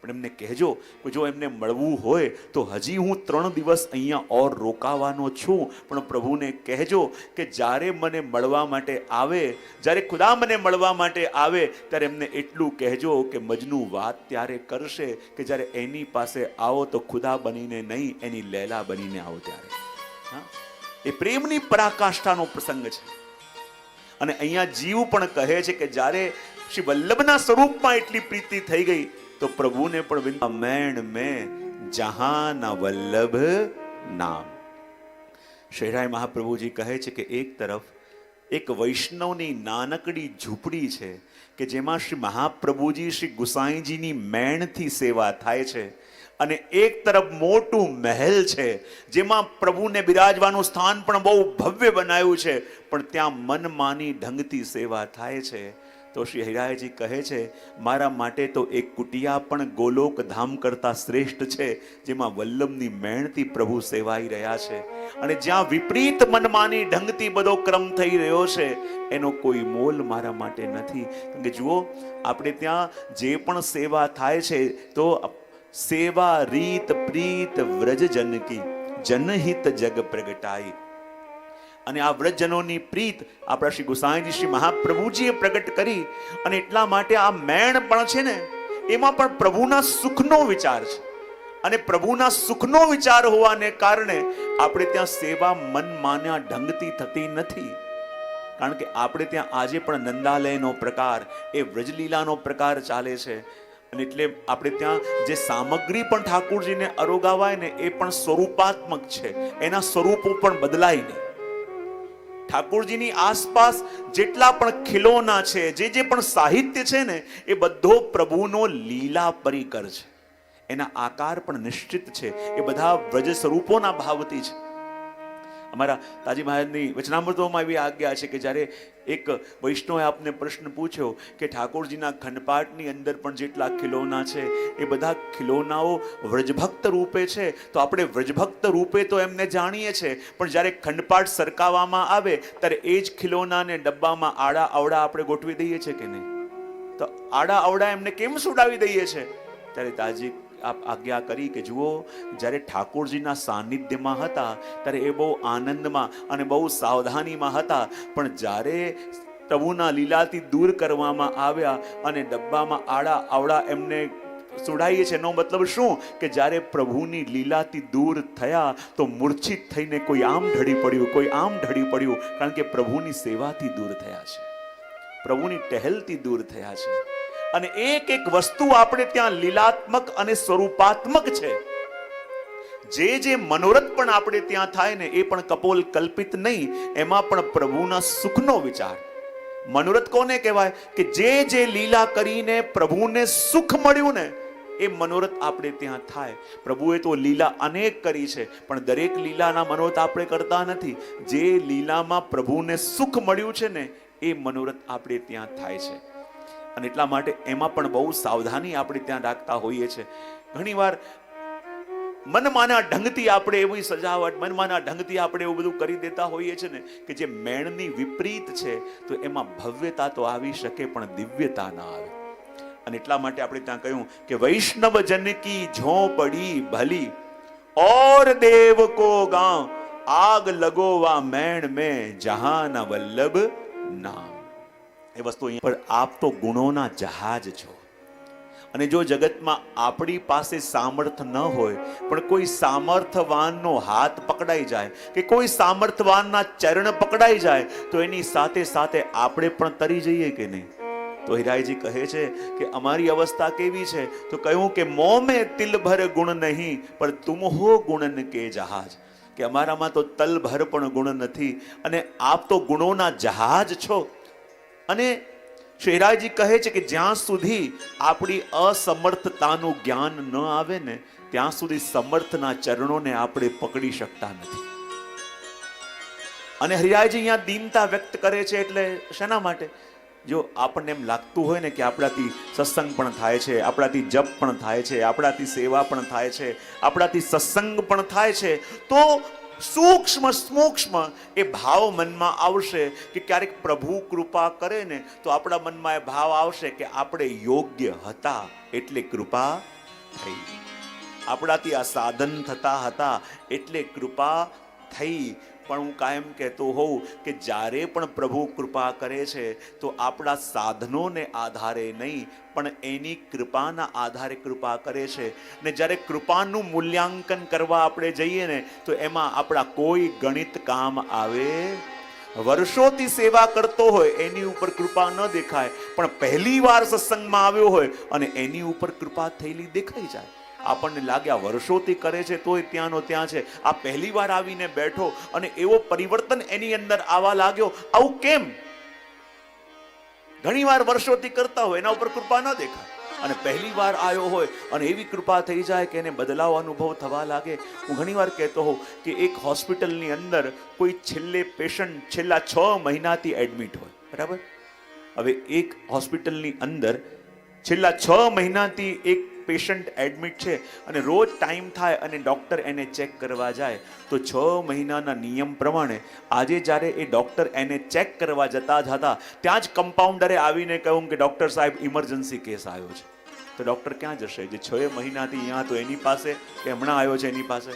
પણ એમને કહેજો કે જો એમને મળવું હોય તો હજી હું 3 દિવસ અહીંયા ઓર રોકાવાનો છું, પણ પ્રભુને કહેજો કે જ્યારે મને મળવા માટે આવે, જ્યારે ખુદા મને મળવા માટે આવે ત્યારે એમને એટલું કહેજો કે મજનુ વાત ત્યારે કરશે કે જ્યારે એની પાસે આવો તો ખુદા બનીને નહીં, એની લેલા બનીને આવો ત્યારે. હા, એ પ્રેમની પરાકાષ્ઠાનો પ્રસંગ છે. અને અહીંયા જીવ પણ કહે છે કે જ્યારે શ્રી વલ્લભના સ્વરૂપમાં એટલી પ્રીતિ થઈ ગઈ તો પ્રભુને પણ મેણ મેં જહાના વલ્લભ નામ. શેરાય મહાપ્રભુજી કહે છે કે એક તરફ એક વૈષ્ણવની નાનકડી ઝૂંપડી છે કે જેમાં શ્રી મહાપ્રભુજી શ્રી ગુસાઈજીની મેણથી સેવા થાય છે, અને એક તરફ મોટું મહેલ છે જેમાં પ્રભુને બિરાજવાનું સ્થાન પણ બહુ ભવ્ય બનાવ્યું છે, પણ ત્યાં મનમાની ઢંગથી સેવા થાય છે. તો શ્રી હિરાયજી કહે છે મારા માટે તો એક કુટિયા પણ ગોલોક ધામ કરતા શ્રેષ્ઠ છે, જેમાં વલ્લભની મેણથી પ્રભુ સેવાઈ રહ્યા છે. અને જ્યાં વિપરીત મનમાની ઢંગથી બધો ક્રમ થઈ રહ્યો છે એનો કોઈ મોલ મારા માટે નથી. કારણ કે જુઓ, આપણે ત્યાં જે પણ સેવા થાય છે તો સેવા રીત પ્રીત વ્રજજન કી જનહિત જગ પ્રગટાઈ. અને આ વ્રજજનોની પ્રીત આપણા શ્રી ગુસાઈજી શ્રી મહાપ્રભુજીએ પ્રગટ કરી, અને એટલા માટે આ મેણ પણ છે ને એમાં પણ પ્રભુના સુખનો વિચાર છે. અને પ્રભુના સુખનો વિચાર હોવાને કારણે આપણે ત્યાં સેવા મન માન્યા ઢંગથી થતી નથી. કારણ કે આપણે ત્યાં આજે પણ નંદાલયનો પ્રકાર, એ વ્રજલીલાનો પ્રકાર ચાલે છે. અને એટલે આપણે ત્યાં જે સામગ્રી પણ ઠાકોરજીને અરોગાવાય ને એ પણ સ્વરૂપાત્મક છે, એના સ્વરૂપો પણ બદલાય નહીં. ઠાકોરજીની આસપાસ જેટલા પણ ખિલોના છે, જે પણ સાહિત્ય છે ને એ બધો પ્રભુનો લીલા પરિકર છે. એના આકાર પણ નિશ્ચિત છે, એ બધા વ્રજ સ્વરૂપોના ભાવથી છે. અમારા તાજી મહારાજની વચનામૃતોમાં એવી આજ્ઞા છે કે જ્યારે એક વૈષ્ણવે આપને પ્રશ્ન પૂછ્યો કે ઠાકોરજીના ખંડપાઠની અંદર પણ જેટલા ખિલોના છે એ બધા ખિલોનાઓ વ્રજભક્ત રૂપે છે, તો આપણે વ્રજભક્ત રૂપે તો એમને જાણીએ છીએ, પણ જ્યારે ખંડપાઠ સરકાવવામાં આવે ત્યારે એ જ ખિલોનાને ડબ્બામાં આડા અવડા આપણે ગોઠવી દઈએ છીએ કે નહીં? તો આડા અવડા એમને કેમ સુડાવી દઈએ છીએ? ત્યારે તાજી આપ આજ્ઞા કરી કે જુઓ, જ્યારે ઠાકોરજીના સાનિધ્યમાં હતા ત્યારે એ બહુ આનંદમાં અને બહુ સાવધાનીમાં હતા, પણ જ્યારે પ્રભુના લીલાથી દૂર કરવામાં આવ્યા અને ડબ્બામાં આડા અવડા એમને સુડાઈએ છે, એનો મતલબ શું કે જ્યારે પ્રભુની લીલાથી દૂર થયા તો મૂર્છિત થઈને કોઈ આમ ઢળી પડ્યું, કોઈ આમ ઢળી પડ્યું, કારણ કે પ્રભુની સેવાથી દૂર થયા છે, પ્રભુની ટહેલથી દૂર થયા છે. અને એક એક વસ્તુ આપણે ત્યાં લીલાત્મક અને સ્વરૂપાત્મક છે. જે મનોરથ પણ આપણે ત્યાં થાય ને એ પણ કપોલ કલ્પિત નહીં, એમાં પણ પ્રભુના સુખનો વિચાર. મનોરથ કોને કહેવાય? કે જે લીલા કરીને પ્રભુને સુખ મળ્યું ને એ મનોરથ આપણે ત્યાં થાય. પ્રભુએ તો લીલા અનેક કરી છે, પણ દરેક લીલાના મનોરથ આપણે કરતા નથી. જે લીલામાં પ્રભુને સુખ મળ્યું છે ને એ મનોરથ આપણે ત્યાં થાય છે. અને એટલા માટે એમાં પણ બહુ સાવધાની આપણે ત્યાં રાખતા હોઈએ છીએ. ઘણીવાર મનમાના ઢંગથી આપણે એવી સજાવટ, મનમાના ઢંગથી આપણે એવું બધું કરી દેતા હોઈએ છીએ ને કે જે મેણની વિપરીત છે, તો એમાં ભવ્યતા તો આવી શકે પણ દિવ્યતા ના આવે. અને એટલા માટે આપણે ત્યાં કહ્યું કે વૈષ્ણવ જન કી ઝોપડી ભલી और देव को गांव आग लगोवा मैण में जहाना वल्लभ नाम. એ વસ્તુ અહીંયા પર આપ તો ગુણોના જહાજ છો. અને જો જગતમાં આપણી પાસે સામર્થ ન હોય પણ કોઈ સામર્થવાનનો હાથ પકડાઈ જાય કે કોઈ સામર્થવાનના ચરણ પકડાઈ જાય તો એની સાથે સાથે આપણે પણ તરી જઈએ કે નહીં? તો હિરાઈજી કહે છે કે અમારી અવસ્થા કેવી છે? તો કહ્યું કે મોં મેં તિલ ભર ગુણ નહીં પણ તુમ હો ગુણન કે જહાજ. કે અમારામાં તો તલ ભર પણ ગુણ નથી અને આપ તો ગુણોના જહાજ છો. અને શેરાજી કહે છે કે જ્યાં સુધી આપણી અસમર્થતાનું જ્ઞાન ન આવે ને ત્યાં સુધી સમર્થના ચરણોને આપણે પકડી શકતા નથી. અને હરિરાયજી અહીંયા દીનતા વ્યક્ત કરે છે. એટલે શેના માટે? જો આપણને એમ લાગતું હોય ને કે આપણાથી સત્સંગ પણ થાય છે, આપણાથી જપ પણ થાય છે, આપણાથી સેવા પણ થાય છે, આપણાથી સત્સંગ પણ થાય છે, તો સૂક્ષ્મ સૂક્ષ્મ એ ભાવ મનમાં આવશે કે ક્યારેક પ્રભુ કૃપા કરે ને તો આપણા મનમાં એ ભાવ આવશે કે આપણે યોગ્ય હતા એટલે કૃપા થઈ, આપણાથી આ સાધન થતા હતા એટલે કૃપા થઈ. પણ હું કાયમ કહેતો હોઉં કે જ્યારે પણ પ્રભુ કૃપા કરે છે તો આપણા સાધનોને આધારે નહીં પણ એની કૃપાના આધારે કૃપા કરે છે. ને જ્યારે કૃપાનું મૂલ્યાંકન કરવા આપણે જઈએ ને તો એમાં આપણા કોઈ ગણિત કામ આવે. વર્ષોથી સેવા કરતો હોય એની ઉપર કૃપા ન દેખાય, પણ પહેલી વાર સત્સંગમાં આવ્યો હોય અને એની ઉપર કૃપા થયેલી દેખાઈ જાય. આપણને લાગ્યા વર્ષોથી કરે છે તોય ત્યાંનો ત્યાં છે. આ પહેલી વાર આવીને બેઠો અને એવો પરિવર્તન એની અંદર આવવા લાગ્યો. આવું કેમ? ઘણી વાર વર્ષોથી કરતા હોય એના ઉપર કૃપા ન દેખાય અને પહેલી વાર આવ્યો હોય અને એવી કૃપા થઈ જાય કે એને બદલાવ અનુભવ થવા લાગે. હું ઘણી વાર કહેતો હોઉં કે એક હોસ્પિટલની અંદર કોઈ પેશન્ટ છેલ્લા 6 મહિનાથી એડમિટ હોય, બરાબર? હવે એક હોસ્પિટલની અંદર છેલ્લા 6 મહિનાથી એક પેશન્ટ એડમિટ છે અને રોજ ટાઈમ થાય અને ડોક્ટર એને ચેક કરવા જાય તો 6 મહિનાના નિયમ પ્રમાણે આજે જ્યારે એ ડોક્ટર એને ચેક કરવા જતા જ હતા ત્યાં જ કમ્પાઉન્ડરે આવીને કહ્યું કે ડોક્ટર સાહેબ ઇમરજન્સી કેસ આવ્યો છે. તો ડોક્ટર ક્યાં જશે? જે 6 મહિનાથી અહીંયા તો એની પાસે કે હમણાં આવ્યો છે એની પાસે?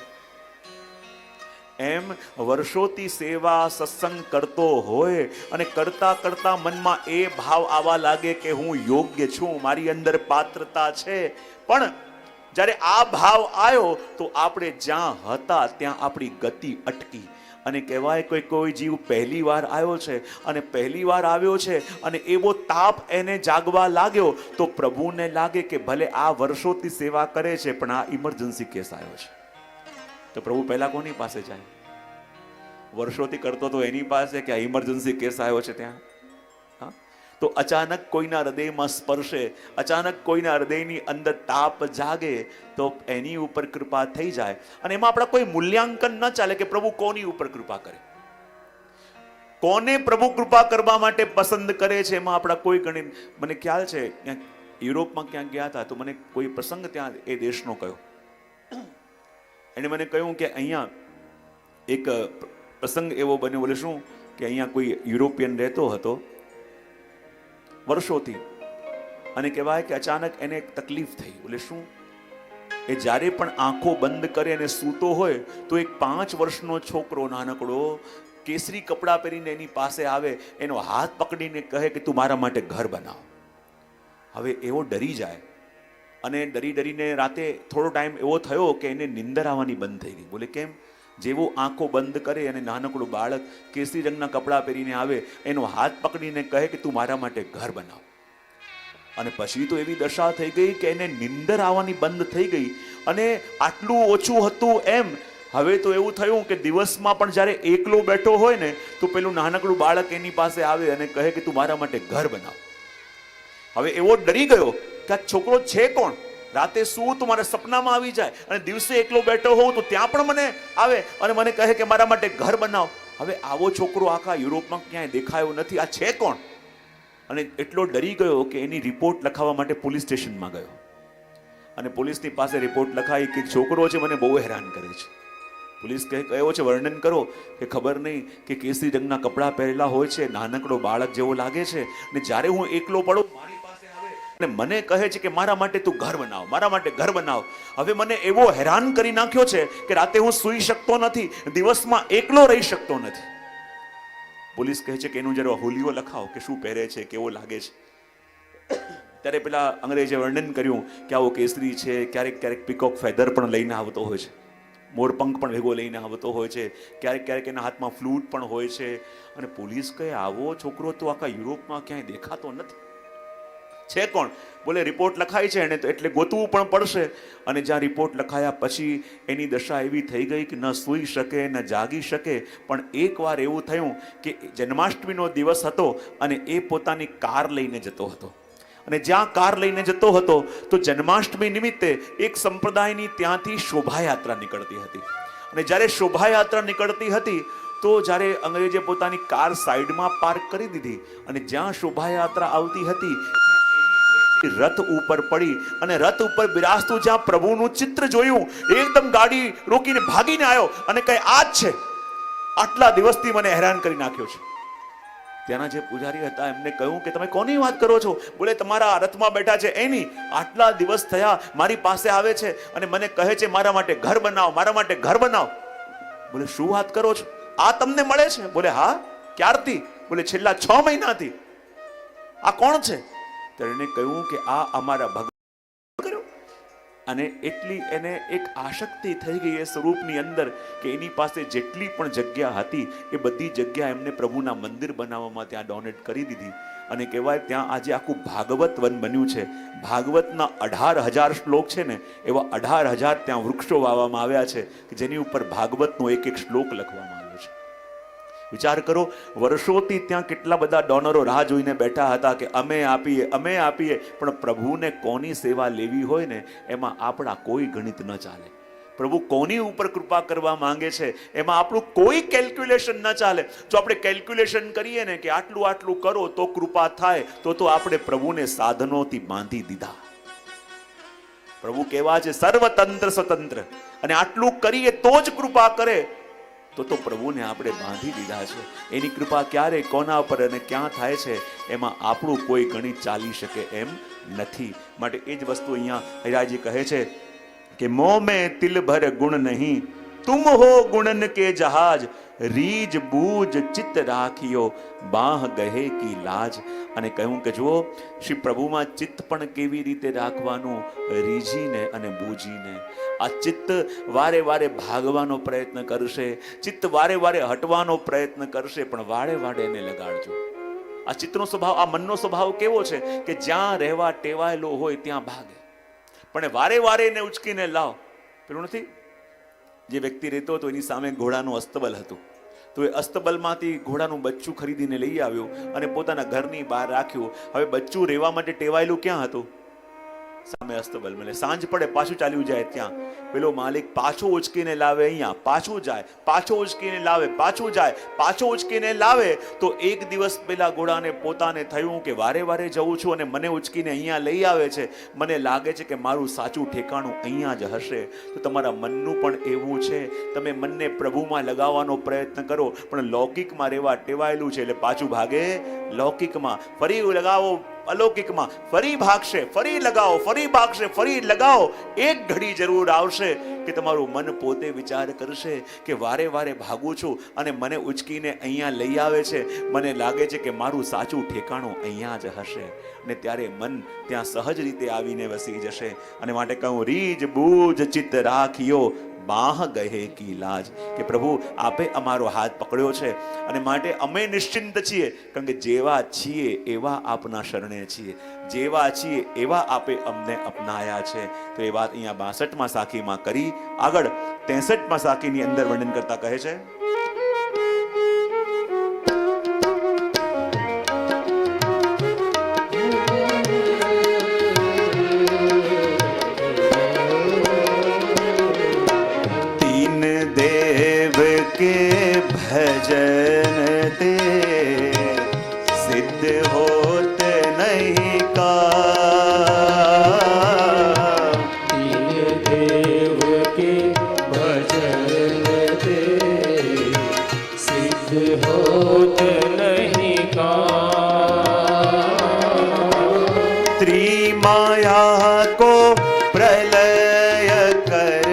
એમ વર્ષોથી સેવા સત્સંગ કરતો હોય અને કરતા કરતા મનમાં એ ભાવ આવવા લાગે કે હું યોગ્ય છું, મારી અંદર પાત્રતા છે. પણ જ્યારે આ ભાવ આવ્યો તો આપણે જ્યાં હતા ત્યાં આપણી ગતિ અટકી. અને કહેવાય કોઈ જીવ પહેલી વાર આવ્યો છે અને પહેલી વાર આવ્યો છે અને એવો તાપ એને જાગવા લાગ્યો તો પ્રભુને લાગે કે ભલે આ વર્ષોથી સેવા કરે છે પણ આ ઇમરજન્સી કેસ આવ્યો છે. તો પ્રભુ પહેલા કોની પાસે જાય? વર્ષોથી કરતો તો એની પાસે કે આ ઇમરજન્સી કેસ આવ્યો છે ત્યાં? તો અચાનક કોઈના હૃદયમાં સ્પર્શે, અચાનક કોઈના હૃદયની અંદર તાપ જાગે તો એની ઉપર કૃપા થઈ જાય. અને એમાં આપણા કોઈ મૂલ્યાંકન ન ચાલે કે પ્રભુ કોની ઉપર કૃપા કરે, કોને પ્રભુ કૃપા કરવા માટે પસંદ કરે છે. એમાં આપણા કોઈ ગણિત. મને ખ્યાલ છે ક્યાંક યુરોપમાં ક્યાંક ગયા હતા તો મને કોઈ પ્રસંગ ત્યાં એ દેશનો કહ્યો. એને મને કહ્યું કે અહીંયા એક પ્રસંગ એવો બન્યો. બોલે શું કે અહીંયા કોઈ યુરોપિયન રહેતો હતો વર્ષોથી અને કહેવાય કે અચાનક એને એક તકલીફ થઈ. બોલે શું? એ જ્યારે પણ આંખો બંધ કરે અને સૂતો હોય તો એક 5 વર્ષનો છોકરો નાનકડો કેસરી કપડાં પહેરીને એની પાસે આવે, એનો હાથ પકડીને કહે કે તું મારા માટે ઘર બનાવ. હવે એવો ડરી જાય અને ડરીને રાતે થોડો ટાઈમ એવો થયો કે એને નિંદર આવવાની બંધ થઈ ગઈ. બોલે કેમ? જેવો આંખો બંધ કરે અને નાનકડું બાળક કેસરી રંગના કપડાં પહેરીને આવે, એનો હાથ પકડીને કહે કે તું મારા માટે ઘર બનાવ. અને પછી તો એવી દશા થઈ ગઈ કે એને નિંદર આવવાની બંધ થઈ ગઈ. અને આટલું ઓછું હતું એમ હવે તો એવું થયું કે દિવસમાં પણ જ્યારે એકલો બેઠો હોય ને તો પેલું નાનકડું બાળક એની પાસે આવે અને કહે કે તું મારા માટે ઘર બનાવ. હવે એવો ડરી ગયો કે આ છોકરો છે કોણ? રાતે સૂવું તો મારા સપનામાં આવી જાય, અને દિવસે એકલો બેઠો હોઉં તો ત્યાં પણ મને આવે અને મને કહે કે મારા માટે ઘર બનાવ. હવે આવો છોકરો આખા યુરોપમાં ક્યાંય દેખાયો નથી. આ છે કોણ? અને એટલો ડરી ગયો કે એની રિપોર્ટ લખાવવા માટે પોલીસ સ્ટેશનમાં ગયો, અને પોલીસની પાસે રિપોર્ટ લખાઈ કે છોકરો છે મને બહુ હેરાન કરે છે. પોલીસ કયો છે, વર્ણન કરો. કે ખબર નહીં કે કેસરી રંગના કપડાં પહેરેલા હોય છે, નાનકડો બાળક જેવો લાગે છે, અને જ્યારે હું એકલો પડું મારી પાસે આવે અને મને કહે છે કે મારા માટે તું ઘર બનાવ, મારા માટે ઘર બનાવ. હવે મને એવો હેરાન કરી નાખ્યો છે કે રાતે હું સૂઈ શકતો નથી, દિવસમાં એકલો રહી શકતો નથી. પોલીસ કહે છે કે એનું જરા હોલિયો લખાવો કે શું પહેરે છે, કેવો લાગે છે. ત્યારે પેલા અંગ્રેજે વર્ણન કર્યું કે આવો કેસરી છે, ક્યારેક ક્યારેક પીકોક ફેધર પણ લઈને આવતો હોય છે, મોરપંખ પણ ભેગો લઈને આવતો હોય છે, ક્યારેક ક્યારેક એના હાથમાં ફ્લૂટ પણ હોય છે. અને પોલીસ કહે આવો છોકરો તો આખા યુરોપમાં ક્યાંય દેખાતો નથી. છે કોણ? બોલે રિપોર્ટ લખાઈ છે એને તો એટલે ગોતવું પણ પડશે. અને જ્યાં રિપોર્ટ લખાયા પછી એની દશા એવી થઈ ગઈ કે ન સૂઈ શકે ન જાગી શકે. પણ એકવાર એવું થયું કે જન્માષ્ટમીનો દિવસ હતો અને એ પોતાની કાર લઈને જતો હતો, અને જ્યાં કાર લઈને જતો હતો તો જન્માષ્ટમી નિમિત્તે એક સંપ્રદાયની ત્યાંથી શોભાયાત્રા નીકળતી હતી. અને જ્યારે શોભાયાત્રા નીકળતી હતી તો જ્યારે અંગ્રેજે પોતાની કાર સાઈડમાં પાર્ક કરી દીધી અને જ્યાં શોભાયાત્રા આવતી હતી રથ ઉપર પડી, અને રથ ઉપર બિરાજતું જ્યાં પ્રભુનું ચિત્ર જોયું, એકદમ ગાડી રોકીને ભાગીને આવ્યો અને કહે આ જ છે, આટલા દિવસથી મને હેરાન કરી નાખ્યો છે. ત્યાંના જે પૂજારી હતા એમને કહ્યું કે તમે કોની વાત કરો છો? બોલે તમારા રથમાં બેઠા છે એની. આટલા દિવસ થયા મારી પાસે આવે છે અને મને કહે છે મારા માટે ઘર બનાવ, મારા માટે ઘર બનાવ. બોલે શું વાત કરો છો? આ તમને મળે છે? બોલે હા. ક્યારથી? બોલે છેલ્લા 6 મહિનાથી. આ કોણ છે? ત્યારે એને કહ્યું કે આ અમારા ભગવાન કર્યો. અને એટલી એને એક આસક્તિ થઈ ગઈ એ સ્વરૂપની અંદર કે એની પાસે જેટલી પણ જગ્યા હતી એ બધી જગ્યા એમને પ્રભુના મંદિર બનાવવામાં ત્યાં ડોનેટ કરી દીધી. અને કહેવાય ત્યાં આજે આખું ભાગવત વન બન્યું છે. ભાગવતના 18,000 શ્લોક છે ને, એવા 18,000 ત્યાં વૃક્ષો વાવવામાં આવ્યા છે કે જેની ઉપર ભાગવતનો એક એક શ્લોક લખવામાં આવ્યો છે. વિચાર કરો, વર્ષોથી ત્યાં કેટલા બધા ડોનરો રાહ જોઈને બેઠા હતા કે અમે આપીએ, અમે આપીએ. પણ પ્રભુને કોની સેવા લેવી હોય ને એમાં આપણા કોઈ ગણિત ન ચાલે. પ્રભુ કોની ઉપર કૃપા કરવા માંગે છે એમાં આપણું કોઈ કેલ્ક્યુલેશન ન ચાલે. જો આપણે કેલ્ક્યુલેશન કરીએ ને કે આટલું આટલું કરો તો કૃપા થાય, તો આપણે પ્રભુને સાધનોથી બાંધી દીધા. પ્રભુ કેવા છે સર્વતંત્ર સ્વતંત્ર, અને આટલું કરીએ તો જ કૃપા કરે, તો પ્રભુને આપણે બાંધી દીધા છે. એની કૃપા ક્યારે કોના પર અને ક્યાં થાય છે એમાં આપણું કોઈ ગણિત ચાલી શકે એમ નથી. માટે એ જ વસ્તુ અહીંયા હરિરાયજી કહે છે કે મોં મેં તિલ ભર ગુણ નહીં, તુમ હો ગુણન કે જહાજ, રીજ બૂજ ચિત્ત રાખ્યો, બાહ ગહે કી લાજ. અને કહ્યું કે જુઓ શ્રી પ્રભુમાં ચિત્ત પણ કેવી રીતે રાખવાનું, રીજીને અને બૂજીને. આ ચિત્ત વારે વારે ભાગવાનો પ્રયત્ન કરશે, ચિત્ત વારે વારે હટવાનો પ્રયત્ન કરશે, પણ વારે વારે એને લગાડજો. આ ચિત્તનો સ્વભાવ, આ મનનો સ્વભાવ કેવો છે કે જ્યાં રહેવા ટેવાયેલો હોય ત્યાં ભાગે, પણ વારે વારે એને ઉચકીને લાવ. પેલું નથી, જે વ્યક્તિ રહેતો હતો એની સામે ઘોડાનું અસ્તબલ હતું, તો એ અસ્તબલમાંથી ઘોડાનું બચ્ચું ખરીદીને લઈ આવ્યો અને પોતાના ઘરની બહાર રાખ્યું. હવે બચ્ચું રહેવા માટે ટેવાયેલું ક્યાં હતું? સામે અસ્તબલ. મને સાંજ પડે પાછું ચાલ્યું જાય ત્યાં. પેલો માલિક પાછો ઉચકીને લાવે અહીંયા, પાછું જાય, પાછો ઉચકીને લાવે, પાછું જાય, પાછો ઉચકીને લાવે. તો એક દિવસ પેલા ઘોડાને પોતાને થયું કે વારે વારે જઉં છું અને મને ઉચકીને અહીંયા લઈ આવે છે, મને લાગે છે કે મારું સાચું ઠેકાણું અહીંયા જ હશે. તો તમારા મનનું પણ એવું છે. તમે મનને પ્રભુમાં લગાવવાનો પ્રયત્ન કરો, પણ લૌકિકમાં રહેવા ટેવાયેલું છે એટલે પાછું ભાગે લૌકિકમાં. ફરી લગાવો અલૌકિકમાં, ફરી ભાગશે, ફરી લગાવો, ફરી ભાગશે, ફરી લગાવો. એક ઘડી જરૂર આવશે કે તમારું મન પોતે વિચાર કરશે કે વારે વારે ભાગું છું અને મને ઉચકીને અહીંયા લઈ આવે છે, મને લાગે છે કે મારું સાચું ઠેકાણું અહીંયા જ હશે. અને ત્યારે મન ત્યાં સહજ રીતે આવીને વસી જશે. અને માટે કહું રીજ બૂજ ચિત્ત રાખ્યો, બાહ ગહે કી લાજ. કે પ્રભુ આપે અમારો હાથ પકડ્યો છે અને માટે અમે નિશ્ચિંત છીએ, કારણ કે જેવા છીએ એવા આપના શરણે છીએ, જેવા છીએ એવા આપે અમને અપનાયા છે. તો એ વાત અહીંયા 62માં સાખીમાં કરી. આગળ 63માં સાખીની અંદર વર્ણન કરતા કહે છે होत नहीं काम। त्रिमाया को प्रलय कर,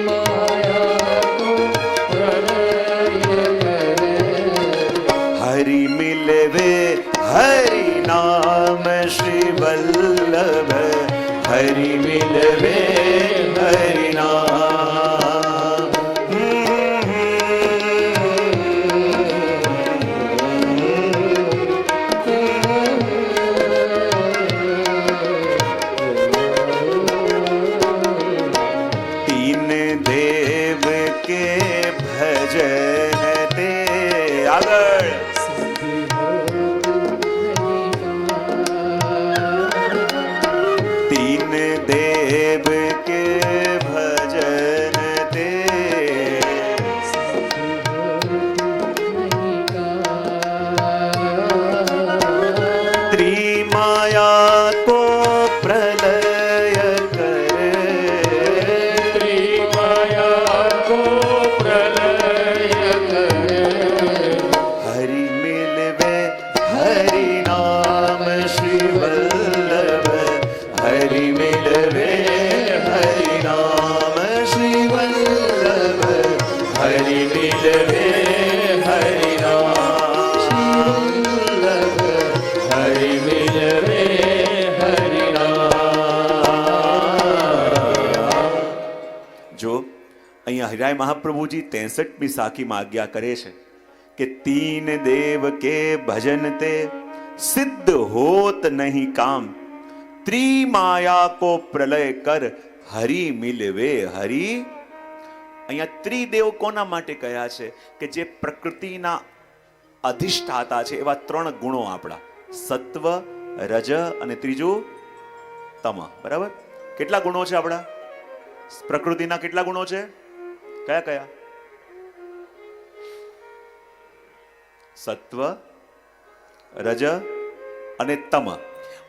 माया को प्रलय करे। हरि मिलवे हरि नाम श्री वल्लभ, हरि मिलवे हरि नाम। तीन देव के भजन ते आगळ, तीन देव के भजन ते, त्रिमाया को प्रलय करे, माया को प्रलय करे। हरि मिलवे हरि नाम श्री वल्लभ, हरि मिलवे हरि नाम श्री वल्लभ, हरि मिलवे हरि नाम वल्लभ, हरि मिलवे हरि नाम। जो અહીંયા હરિરાય મહાપ્રભુજી 63મી સાખીમાં આજ્ઞા કરે છે કે તીન દેવ કે ભજન તે સિદ્ધ હોત નહીં કામ, ત્રિમાયા કો પ્રલય કર, હરિ મિલવે હરિ। અહીંયા ત્રિદેવ કોના માટે કહ્યા છે કે જે પ્રકૃતિના અધિષ્ઠાતા છે એવા ત્રણ ગુણો આપણા, સત્વ, રજ અને ત્રીજું તમ। બરાબર? કેટલા ગુણો છે આપણા પ્રકૃતિના? કેટલા ગુણો છે? કયા કયા? સત્વ, રજ અને તમ।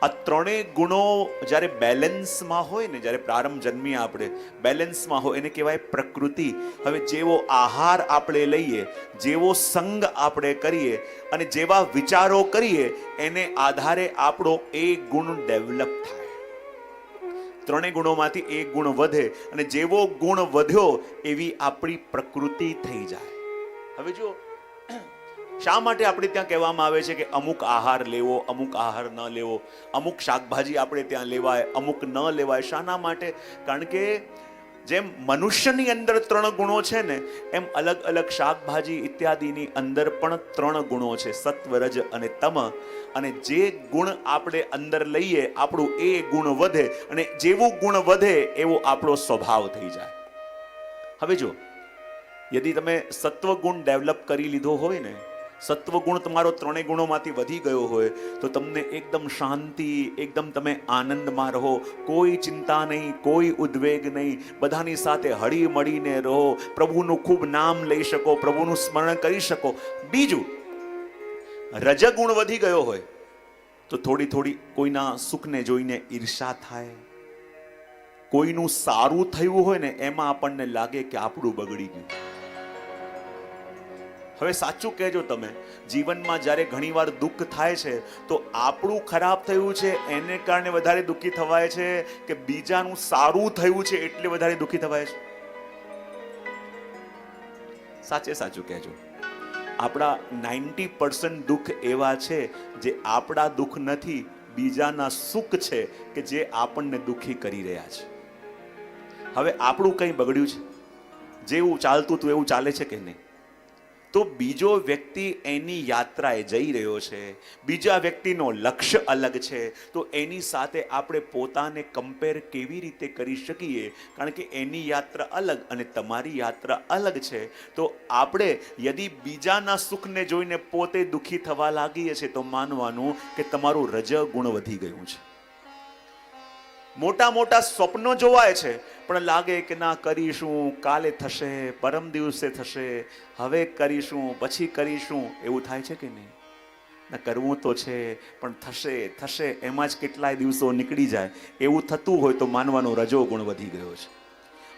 આ ત્રણેય ગુણો જ્યારે બેલેન્સમાં હોય ને, જ્યારે પ્રારંભ જન્મીએ આપણે બેલેન્સમાં હોય એને કહેવાય પ્રકૃતિ। હવે જેવો આહાર આપણે લઈએ, જેવો સંગ આપણે કરીએ અને જેવા વિચારો કરીએ એને આધારે આપણો એ ગુણ ડેવલપ થાય। ત્રણેય ગુણોમાંથી એક ગુણ વધે અને જેવો ગુણ વધ્યો એવી આપણી પ્રકૃતિ થઈ જાય। હવે જો શા માટે આપણે ત્યાં કહેવામાં આવે છે કે અમુક આહાર લેવો, અમુક આહાર ન લેવો, અમુક શાકભાજી આપણે ત્યાં લેવાય, અમુક ન લેવાય? શાના માટે? કારણ કે જેમ મનુષ્યની અંદર ત્રણ ગુણો છે ને, એમ અલગ અલગ શાકભાજી ઇત્યાદિની અંદર પણ ત્રણ ગુણો છે, સત્વ, રજ અને તમ। અને જે ગુણ આપણે અંદર લઈએ આપણું એ ગુણ વધે અને જેવું ગુણ વધે એવો આપણો સ્વભાવ થઈ જાય। હવે જો યદિ તમે સત્વ ગુણ ડેવલપ કરી લીધો હોય ને, સત્વ ગુણ તમારો ત્રણેય ગુણોમાંથી વધી ગયો હોય તો તમને એકદમ શાંતિ, એકદમ તમે આનંદમાં રહો, કોઈ ચિંતા નહીં, કોઈ ઉદ્વેગ નહીં, બધાની સાથે હળી મળીને રહો, પ્રભુનું ખૂબ નામ લઈ શકો, પ્રભુનું સ્મરણ કરી શકો। બીજું, રજગુણ વધી ગયો હોય તો થોડી થોડી કોઈના સુખને જોઈને ઈર્ષા થાય, કોઈનું સારું થયું હોય ને એમાં આપણને લાગે કે આપણું બગડી ગયું। હવે સાચું કહેજો તમે, જીવનમાં જ્યારે ઘણીવાર દુઃખ થાય છે તો આપણું ખરાબ થયું છે એને કારણે વધારે દુઃખી થવાય છે કે બીજાનું સારું થયું છે એટલે વધારે દુઃખી થવાય છે? સાચે સાચું કહેજો। આપણા 90% દુઃખ એવા છે જે આપણા દુઃખ નથી, બીજાના સુખ છે કે જે આપણને દુઃખી કરી રહ્યા છે। હવે આપણું કંઈ બગડ્યું છે? જેવું ચાલતું હતું એવું ચાલે છે કે નહીં? તો બીજો વ્યક્તિ એની યાત્રાએ જઈ રહ્યો છે, બીજા વ્યક્તિનો લક્ષ્ય અલગ છે, તો એની સાથે આપણે પોતાને કમ્પેર કેવી રીતે કરી શકીએ? કારણ કે એની યાત્રા અલગ અને તમારી યાત્રા અલગ છે। તો આપણે યદિ બીજાના સુખને જોઈને પોતે દુઃખી થવા લાગીએ છીએ તો માનવાનું કે તમારું રજ ગુણ વધી ગયું છે। મોટા મોટા સ્વપ્નો જોવાય છે પણ લાગે કે ના કરીશું, કાલે થશે, પરમ દિવસે થશે, હવે કરીશું, પછી કરીશું, એવું થાય છે કે નહીં? ના, કરવું તો છે પણ થશે થશે એમાં જ કેટલાય દિવસો નીકળી જાય, એવું થતું હોય તો માનવાનો રજો ગુણ વધી ગયો છે।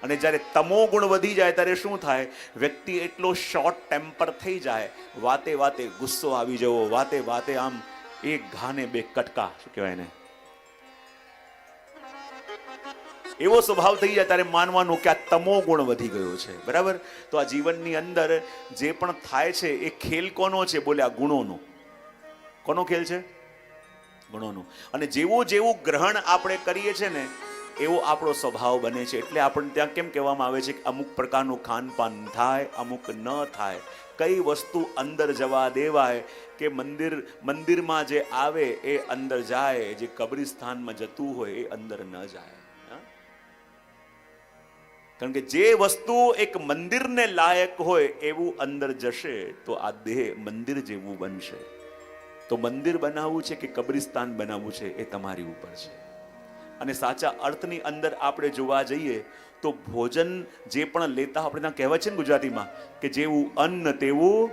અને જ્યારે તમો ગુણ વધી જાય ત્યારે શું થાય? વ્યક્તિ એટલો શોર્ટ ટેમ્પર થઈ જાય, વાતે વાતે ગુસ્સો આવી જવો, વાતે વાતે આમ એક ઘાને બે કટકા, શું કહેવાય ને, એવો સ્વભાવ થઈ જાય ત્યારે માનવાનું કે આ તમો ગુણ વધી ગયો છે. બરાબર? તો આ જીવનની અંદર જે પણ થાય છે એ ખેલ કોનો છે? બોલે આ ગુણોનો. કોનો ખેલ છે? ગુણોનો. અને જેવું જેવું ગ્રહણ આપણે કરીએ છીએ ને એવો આપણો સ્વભાવ બને છે. એટલે આપણને ત્યાં કેમ કહેવામાં આવે છે કે અમુક પ્રકારનું ખાનપાન થાય, અમુક ન થાય. કઈ વસ્તુ અંદર જવા દેવાય કે મંદિરમાં જે આવે એ અંદર જાય, જે કબ્રિસ્તાનમાં જતું હોય એ અંદર ન જાય. કારણ કે જે વસ્તુ એક મંદિરને લાયક હોય એવું અંદર જશે તો આ દેહ મંદિર જેવું બનશે. તો મંદિર બનાવવું છે કે કબ્રિસ્તાન બનાવવું છે એ તમારી ઉપર છે. અને સાચા અર્થની અંદર આપણે જોવા જઈએ તો ભોજન જે પણ લેતા, આપણે ત્યાં કહેવાય છે ને ગુજરાતીમાં કે જેવું અન્ન તેવું,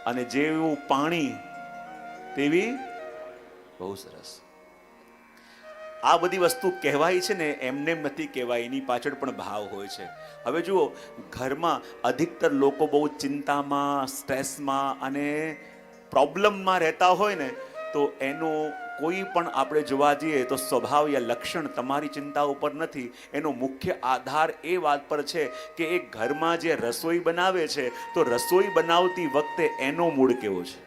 અને જેવું પાણી તેવી. બહુ સરસ. આ બધી વસ્તુ કહેવાય છે ને એમને નથી કહેવાય, એની પાછળ પણ ભાવ હોય છે. હવે જુઓ, ઘરમાં અધિકતર લોકો બહુ ચિંતામાં, સ્ટ્રેસમાં અને પ્રોબ્લેમમાં રહેતા હોય ને તો એનું કોઈ પણ આપણે જોવા જઈએ તો સ્વભાવ યા લક્ષણ તમારી ચિંતા ઉપર નથી. એનો મુખ્ય આધાર એ વાત પર છે કે એ ઘરમાં જે રસોઈ બનાવે છે તો રસોઈ બનાવતી વખતે એનો મૂડ કેવો છે.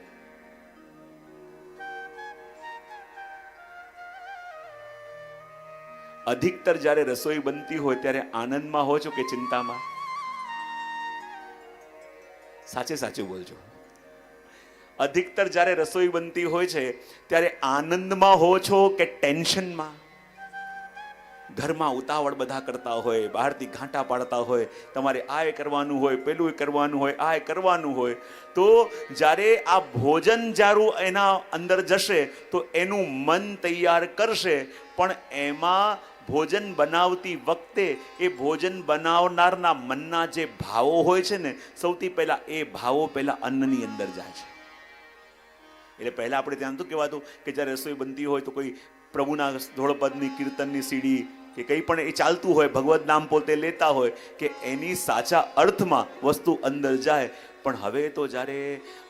અધિકતર જ્યારે રસોઈ બનતી હોય ત્યારે આનંદમાં હો છો કે ચિંતામાં? સાચે સાચું બોલજો. અધિકતર જ્યારે રસોઈ બનતી હોય છે ત્યારે આનંદમાં હો છો કે ટેન્શનમાં? ઘરમાં ઉતાવળ બધા કરતા હોય, બહારથી ઘાંટા પાડતા હોય, તમારે આ કરવાનું હોય, પેલું કરવાનું હોય, આ કરવાનું હોય, તો જ્યારે આ ભોજન જારું એના અંદર જશે તો એનું મન તૈયાર કરશે, પણ એમાં ભોજન બનાવતી વખતે એ ભોજન બનાવનારના મનના જે ભાવો હોય છે ને, સૌથી પહેલા એ ભાવો પહેલા અન્નની અંદર જાય છે. એટલે પહેલા આપણે ત્યાં તો કહેવાતું કે જ્યારે રસોઈ બનતી હોય તો કોઈ પ્રભુના ધોળપદની કીર્તનની સીડી કે કંઈ પણ એ ચાલતું હોય, ભગવત નામ પોતે લેતા હોય કે એની સાચા અર્થમાં વસ્તુ અંદર જાય. પણ હવે તો જ્યારે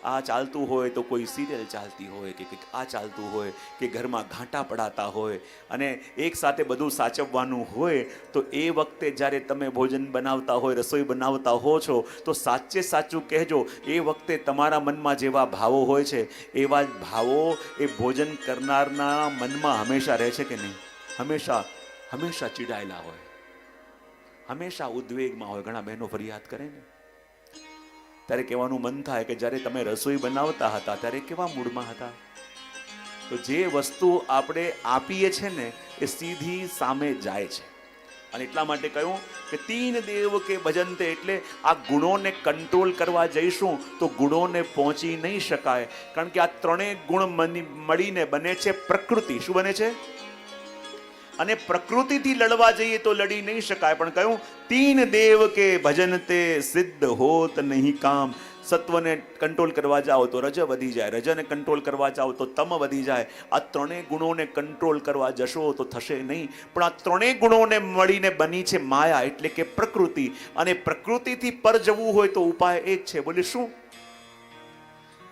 આ ચાલતું હોય તો કોઈ સિરિયલ ચાલતી હોય કે કંઈક આ ચાલતું હોય કે ઘરમાં ઘાંટા પડાતા હોય અને એક સાથે બધું સાચવવાનું હોય, તો એ વખતે જ્યારે તમે ભોજન બનાવતા હોય, રસોઈ બનાવતા હો છો, તો સાચે સાચું કહેજો, એ વખતે તમારા મનમાં જેવા ભાવો હોય છે એવા જ ભાવો એ ભોજન કરનારના મનમાં હંમેશા રહે છે કે નહીં? હંમેશા ચીડાયેલા હોય, હંમેશા ઉદ્વેગમાં હોય. ઘણા બહેનો ફરિયાદ કરે ને ત્યારે કહેવાનું મન થાય કે જ્યારે તમે રસોઈ બનાવતા હતા ત્યારે કેવા મૂડમાં હતા. તો જે વસ્તુ આપણે આપીએ છે ને એ સીધી સામે જાય છે. અને એટલા માટે કહ્યું કે તીન દેવ કે ભજનતે, એટલે આ ગુણોને કંટ્રોલ કરવા જઈશું તો ગુણોને પહોંચી નહીં શકાય. કારણ કે આ ત્રણેય ગુણ મળીને બને છે પ્રકૃતિ. શું બને છે? અને પ્રકૃતિથી લડવા જઈએ તો લડી નહીં શકાય. પણ કહ્યું તીન દેવ કે ભજનતે સિદ્ધ હોત નહીં કામ. સત્વને કંટ્રોલ કરવા જાઓ તો રજ વધી જાય, રજને કંટ્રોલ કરવા જાઓ તો તમ વધી જાય. આ ત્રણેય ગુણોને કંટ્રોલ કરવા જશો તો થશે નહીં. પણ આ ત્રણેય ગુણોને મળીને બની છે માયા, એટલે કે પ્રકૃતિ. અને પ્રકૃતિથી પર જવું હોય તો ઉપાય એક છે. બોલે શું?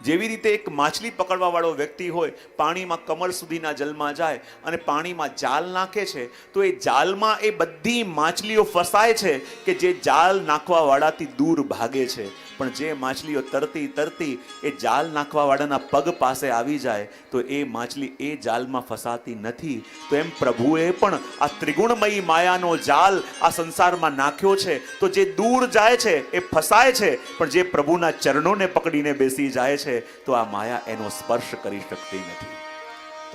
જેવી રીતે એક માછલી પકડવા વાળો વ્યક્તિ હોય, પાણીમાં કમર સુધીના જલમાં જાય અને પાણીમાં જાલ નાખે છે, તો એ જાલમાં એ બધી માછલીઓ ફસાય છે કે જે જાલ નાખવા વાળાથી દૂર ભાગે છે. પણ જે માછલીઓ તરતી તરતી એ જાલ નાખવા વાળાના પગ પાસે આવી જાય તો એ માછલી એ જાલમાં ફસાતી નથી. તો એમ પ્રભુએ પણ આ ત્રિગુણમયી માયાનો જાલ આ સંસારમાં નાખ્યો છે. તો જે દૂર જાય છે એ ફસાય છે, પણ જે પ્રભુના ચરણોને પકડીને બેસી જાય છે તો આ માયા એનો સ્પર્શ કરી શકતી નથી.